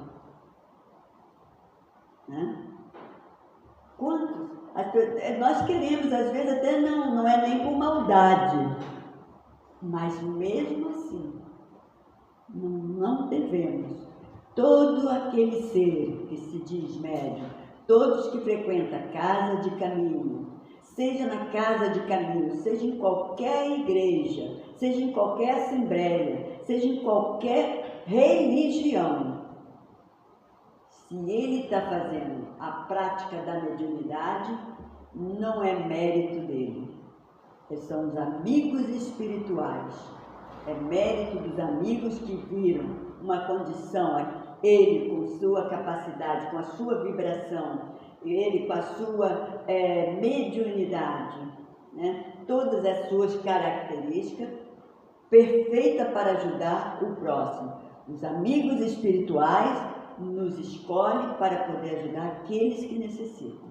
Speaker 2: Né? Quantos? Nós queremos, às vezes, até não é nem por maldade, mas mesmo assim, não devemos. Todo aquele ser que se diz médium, todos que frequentam a casa de caminho, seja na casa de caminho, seja em qualquer igreja, seja em qualquer assembleia, seja em qualquer religião, se ele está fazendo a prática da mediunidade, não é mérito dele. São os amigos espirituais. É mérito dos amigos que viram uma condição, ele com sua capacidade, com a sua vibração, ele com a sua mediunidade, né? Todas as suas características, perfeita para ajudar o próximo. Os amigos espirituais nos escolhem para poder ajudar aqueles que necessitam.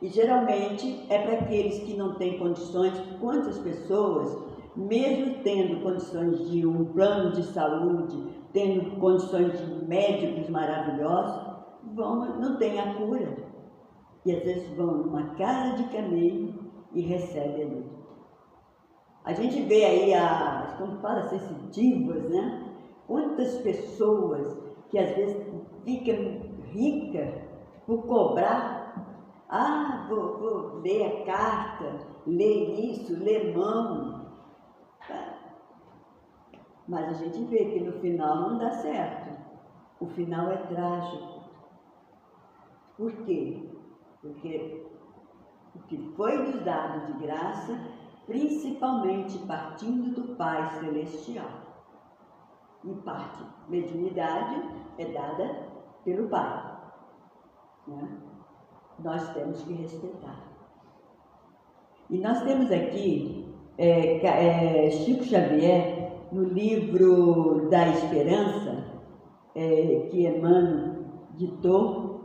Speaker 2: E geralmente é para aqueles que não têm condições. Quantas pessoas, mesmo tendo condições de um plano de saúde, tendo condições de médicos maravilhosos, não têm a cura. E às vezes vão numa casa de caminho e recebem ali. A gente vê aí como fala, sensitivas, né? Quantas pessoas que às vezes ficam ricas por cobrar. Vou ler a carta, ler isso, ler mão. Mas a gente vê que no final não dá certo. O final é trágico. Por quê? Porque o que foi nos dado de graça, principalmente partindo do Pai Celestial. Em parte, mediunidade é dada pelo Pai. Né? Nós temos que respeitar. E nós temos aqui Chico Xavier, no livro da Esperança, que Emmanuel ditou,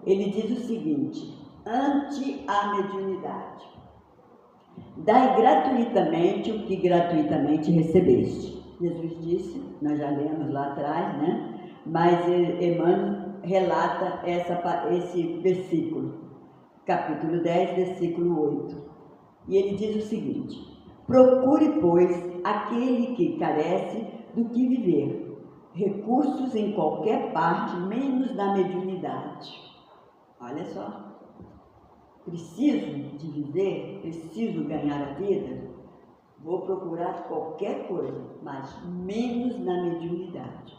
Speaker 2: ele diz o seguinte: ante a mediunidade, dai gratuitamente o que gratuitamente recebeste. Jesus disse, nós já lemos lá atrás, né? Mas Emmanuel relata esse versículo, capítulo 10, versículo 8. E ele diz o seguinte: procure, pois, aquele que carece do que viver, recursos em qualquer parte, menos na mediunidade. Olha só, preciso de viver, preciso ganhar a vida, vou procurar qualquer coisa, mas menos na mediunidade.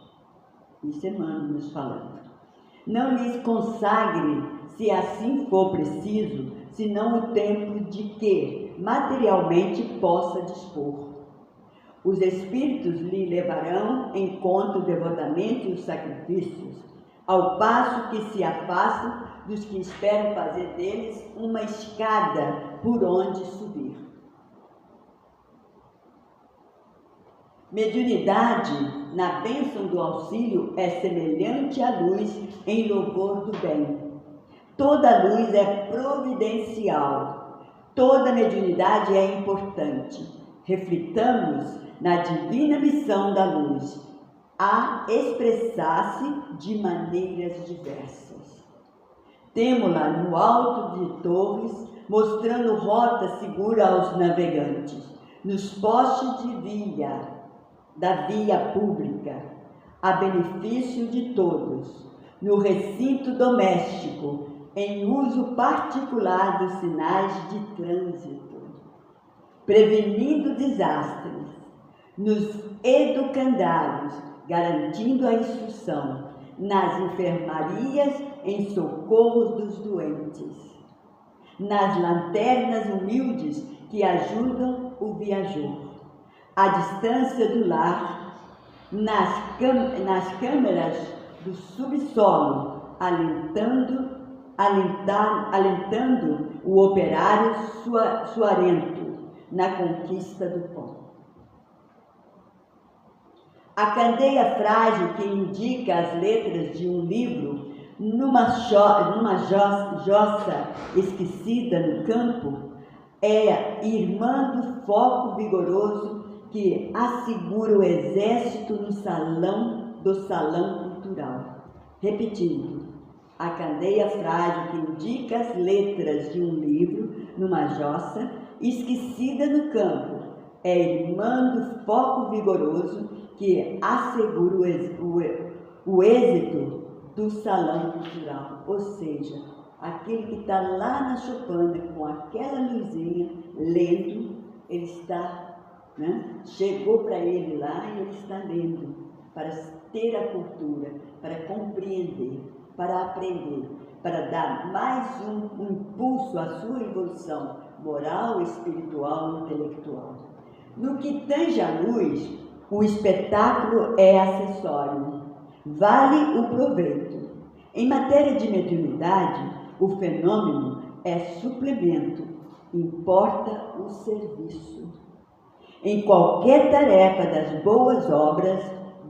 Speaker 2: Isso é Emmanuel nos falando. Não lhes consagre, se assim for preciso, senão o tempo de que materialmente possa dispor. Os espíritos lhe levarão em conta o devotamento e os sacrifícios, ao passo que se afastam dos que esperam fazer deles uma escada por onde subir. Mediunidade, na bênção do auxílio, é semelhante à luz em louvor do bem. Toda luz é providencial, toda mediunidade é importante. Reflitamos na divina missão da luz, a expressar-se de maneiras diversas. Temo-la no alto de torres, mostrando rota segura aos navegantes, nos postes de via, da via pública, a benefício de todos, no recinto doméstico, em uso particular dos sinais de trânsito, prevenindo desastres, nos educandários, garantindo a instrução, nas enfermarias, em socorro dos doentes, nas lanternas humildes que ajudam o viajor, à distância do lar, nas câmeras do subsolo, alentando o operário suarento na conquista do pão. A candeia frágil que indica as letras de um livro numa jossa esquecida no campo é a irmã do foco vigoroso que assegura o exército no salão cultural. Repetindo, a candeia frágil que indica as letras de um livro numa jossa esquecida no campo é a irmã do foco vigoroso que assegura o êxito do salão cultural. Ou seja, aquele que está lá na choupana com aquela luzinha lendo, ele está, chegou para ele lá e ele está lendo para ter a cultura, para compreender, para aprender, para dar mais um impulso à sua evolução moral, espiritual e intelectual. No que tange à luz, o espetáculo é acessório, vale o proveito. Em matéria de mediunidade, o fenômeno é suplemento, importa o serviço. Em qualquer tarefa das boas obras,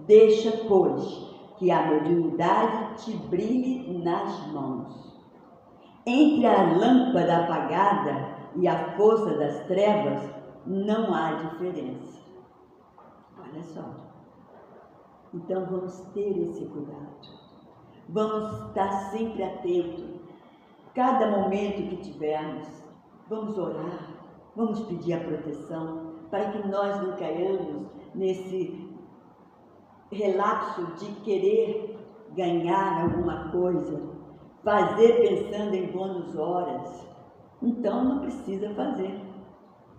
Speaker 2: deixa, pois, que a mediunidade te brilhe nas mãos. Entre a lâmpada apagada e a força das trevas, não há diferença. Olha só. Então vamos ter esse cuidado. Vamos estar sempre atentos. Cada momento que tivermos, vamos orar, vamos pedir a proteção para que nós não caiamos nesse relapso de querer ganhar alguma coisa, fazer pensando em bônus horas. Então não precisa fazer.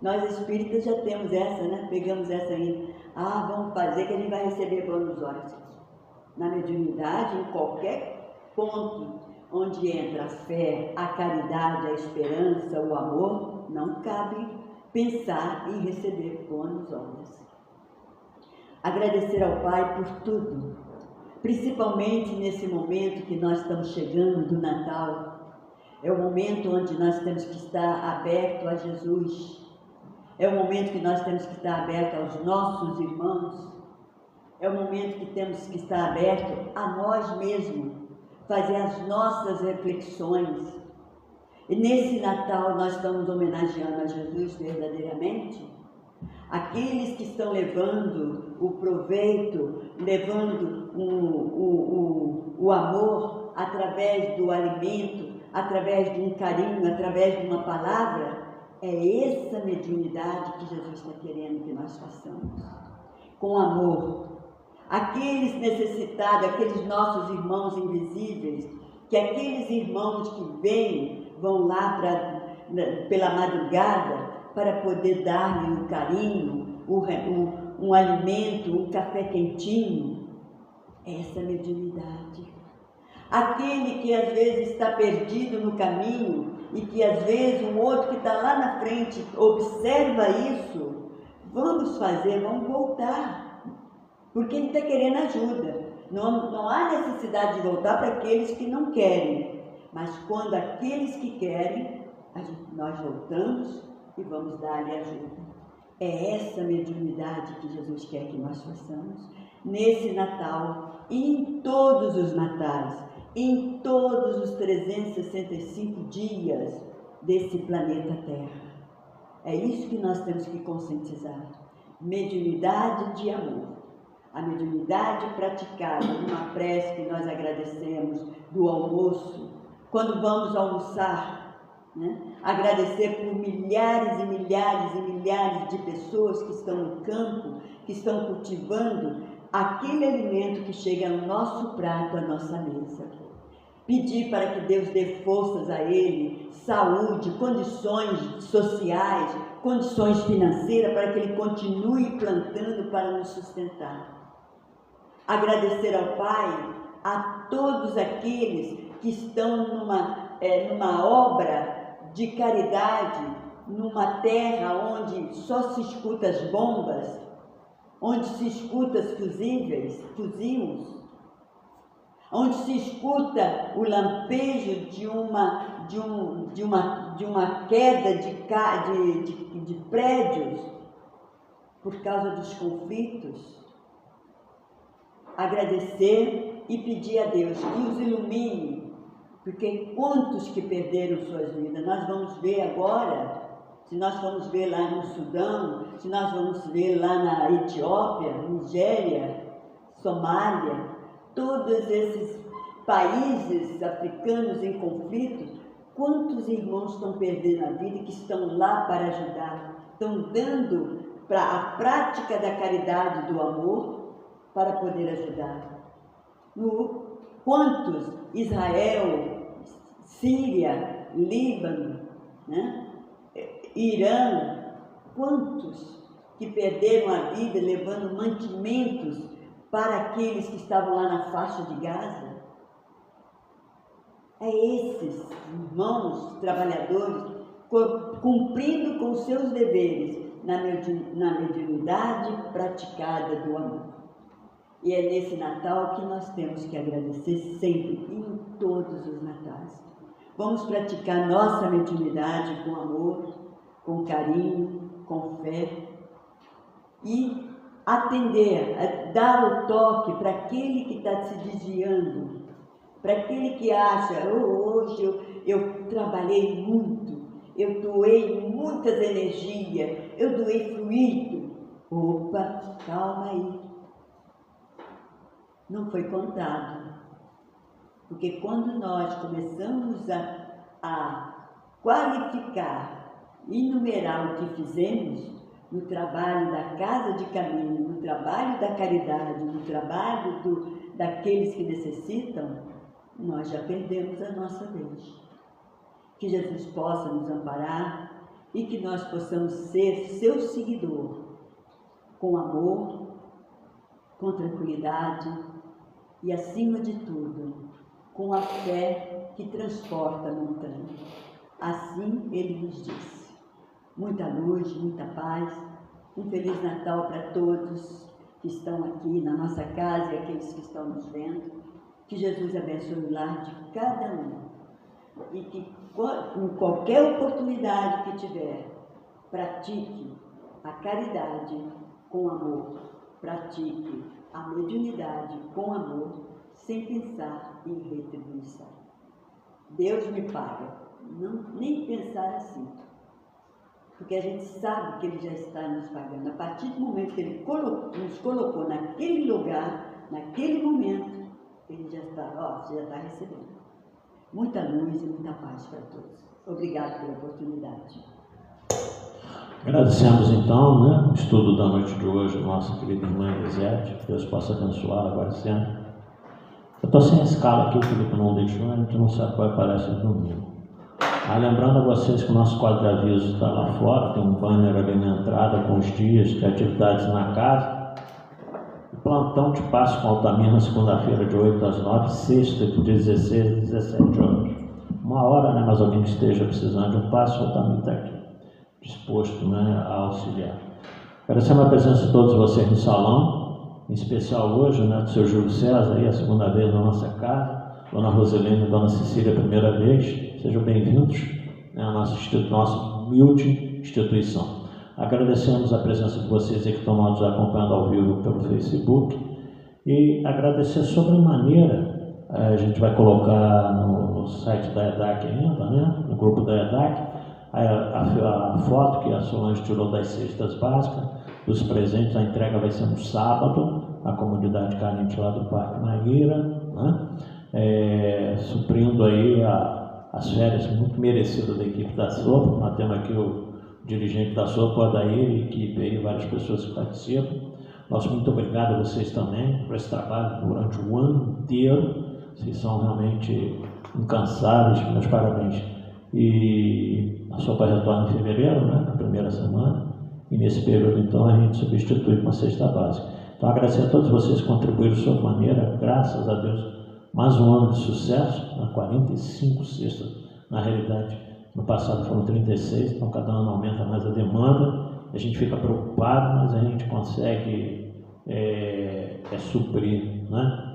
Speaker 2: Nós espíritas já temos essa, Pegamos essa aí. Vamos fazer que a gente vai receber bônus horas. Na mediunidade, em qualquer ponto onde entra a fé, a caridade, a esperança, o amor, não cabe pensar em receber bônus horas. Agradecer ao Pai por tudo, principalmente nesse momento que nós estamos chegando do Natal. É o momento onde nós temos que estar aberto a Jesus. É o momento que nós temos que estar aberto aos nossos irmãos. É o momento que temos que estar aberto a nós mesmos, fazer as nossas reflexões. E nesse Natal nós estamos homenageando a Jesus verdadeiramente. Aqueles que estão levando o proveito, levando o amor através do alimento, através de um carinho, através de uma palavra, é essa mediunidade que Jesus está querendo que nós façamos. Com amor. Aqueles necessitados, aqueles nossos irmãos invisíveis, que aqueles irmãos que vão lá pela madrugada para poder dar-lhe um carinho, um alimento, um café quentinho. Essa mediunidade. Aquele que às vezes está perdido no caminho e que às vezes um outro que está lá na frente observa isso, vamos voltar, porque ele está querendo ajuda. Não há necessidade de voltar para aqueles que não querem, mas quando aqueles que querem, nós voltamos e vamos dar-lhe ajuda. É essa mediunidade que Jesus quer que nós façamos nesse Natal e em todos os natais, em todos os 365 dias desse planeta Terra. É isso que nós temos que conscientizar. Mediunidade de amor. A mediunidade praticada numa prece que nós agradecemos do almoço, quando vamos almoçar, agradecer por milhares e milhares e milhares de pessoas que estão no campo, que estão cultivando aquele alimento que chega ao nosso prato, à nossa mesa. Pedir para que Deus dê forças a ele, saúde, condições sociais, condições financeiras, para que ele continue plantando para nos sustentar. Agradecer ao Pai, a todos aqueles que estão numa obra de caridade, numa terra onde só se escuta as bombas, onde se escuta os fuzis, onde se escuta o lampejo de uma queda de prédios por causa dos conflitos. Agradecer e pedir a Deus que os ilumine, porque quantos que perderam suas vidas. Nós vamos ver agora, se nós vamos ver lá no Sudão, se nós vamos ver lá na Etiópia, Nigéria, Somália, todos esses países africanos em conflito, quantos irmãos estão perdendo a vida e que estão lá para ajudar, estão dando para a prática da caridade, do amor, para poder ajudar. Quantos? Israel, Síria, Líbano, né? Irã, quantos que perderam a vida levando mantimentos para aqueles que estavam lá na faixa de Gaza? É esses irmãos trabalhadores cumprindo com seus deveres na mediunidade praticada do amor. E é nesse Natal que nós temos que agradecer sempre, e em todos os natais. Vamos praticar nossa mediunidade com amor, com carinho, com fé, e atender, dar o toque para aquele que está se desviando, para aquele que acha, hoje eu trabalhei muito, eu doei muitas energias, eu doei fluido. Opa, calma aí. Não foi contado. Porque quando nós começamos a qualificar, enumerar o que fizemos, no trabalho da casa de caminho, no trabalho da caridade, no trabalho daqueles que necessitam, nós já perdemos a nossa vez. Que Jesus possa nos amparar e que nós possamos ser seu seguidor, com amor, com tranquilidade e, acima de tudo, com a fé que transporta a montanha. Assim ele nos disse. Muita luz, muita paz, um Feliz Natal para todos que estão aqui na nossa casa e aqueles que estão nos vendo. Que Jesus abençoe o lar de cada um e que, em qualquer oportunidade que tiver, pratique a caridade com amor, pratique a mediunidade com amor, sem pensar em retribuição. Deus me paga, nem pensar assim, porque a gente sabe que Ele já está nos pagando. A partir do momento que Ele nos colocou naquele lugar, naquele momento, Ele já está, você já está recebendo. Muita luz e muita paz para todos. Obrigado pela oportunidade.
Speaker 1: Agradecemos então, né, o estudo da noite de hoje, nossa querida irmã Elisete, que Deus possa abençoar agora sempre. Eu estou sem a escala aqui, o Felipe não deixou, a gente não sabe qual aparece no domingo. Lembrando a vocês que o nosso quadro de aviso está lá fora, tem um banner ali na entrada com os dias de atividades na casa. O plantão de passe com Altamira, segunda-feira de 8 às 9, sexta de 16 às 17 horas. 1 hora, né, mais alguém que esteja precisando de um passe, o Altamira está aqui, disposto, né, a auxiliar. Agradecemos a presença de todos vocês no salão, em especial hoje, né, do seu Júlio César, aí, a segunda vez na nossa casa, Dona Roselene e Dona Cecília, a primeira vez. Sejam bem-vindos, né, à nossa humilde instituição. Agradecemos a presença de vocês aí que estão nos acompanhando ao vivo pelo Facebook e agradecer sobremaneira, a gente vai colocar no site da EDAC ainda, né, no grupo da EDAC, a foto que a Solange tirou das cestas básicas, dos presentes. A entrega vai ser no sábado, na comunidade carente lá do Parque Magueira, né? Suprindo aí as férias muito merecidas da equipe da SOPA. Nós temos aqui o dirigente da SOPA, o Adair, e equipe aí, várias pessoas que participam. Nosso muito obrigado a vocês também por esse trabalho durante o ano inteiro. Vocês são realmente incansáveis, meus parabéns. E a SOPA retorna em fevereiro, né, na primeira semana, e nesse período então a gente substitui com a cesta básica. Então agradecer a todos vocês que contribuíram de sua maneira, graças a Deus. Mais um ano de sucesso, 45 cestas, na realidade, no passado foram 36, então cada ano aumenta mais a demanda, a gente fica preocupado, mas a gente consegue suprir, né?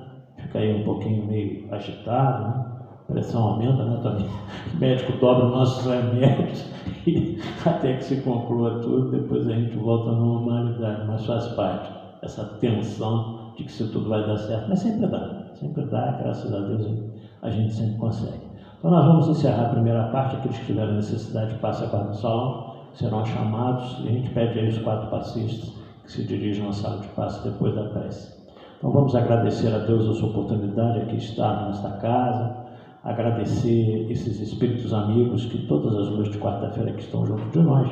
Speaker 1: fica aí um pouquinho meio agitado, né? A pressão aumenta, né? Também o médico dobra os nossos remédios e até que se conclua tudo, depois a gente volta à normalidade, mas faz parte essa tensão de que se tudo vai dar certo, mas sempre dá, graças a Deus a gente sempre consegue. Então nós vamos encerrar a primeira parte, aqueles que tiverem necessidade passem agora no salão, serão chamados e a gente pede aí os 4 passistas que se dirigam à sala de passe depois da prece. Então vamos agradecer a Deus a sua oportunidade aqui estar nesta casa, agradecer esses espíritos amigos que todas as noites de quarta-feira que estão junto de nós,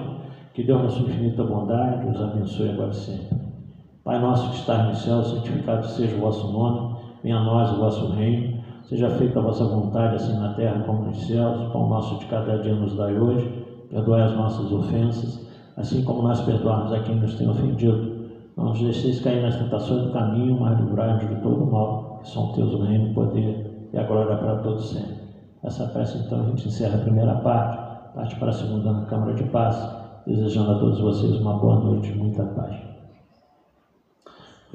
Speaker 1: que Deus na sua infinita bondade os abençoe agora e sempre. Pai nosso que estás no céu, santificado seja o vosso nome, venha a nós o vosso reino, seja feita a vossa vontade, assim na terra como nos céus. O pão nosso de cada dia nos dai hoje, perdoai as nossas ofensas, assim como nós perdoamos a quem nos tem ofendido. Não nos deixeis cair nas tentações do caminho, mas livrai-nos de todo o mal, que são teus o reino, o poder e a glória para todos sempre. Essa prece, então, a gente encerra a primeira parte para a segunda na Câmara de Paz, desejando a todos vocês uma boa noite e muita paz.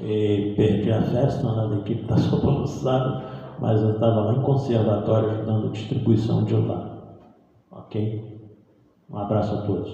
Speaker 1: E perdi a festa, da equipe da Sobroluçada, mas eu estava lá em conservatório ajudando a distribuição de lá. Ok? Um abraço a todos.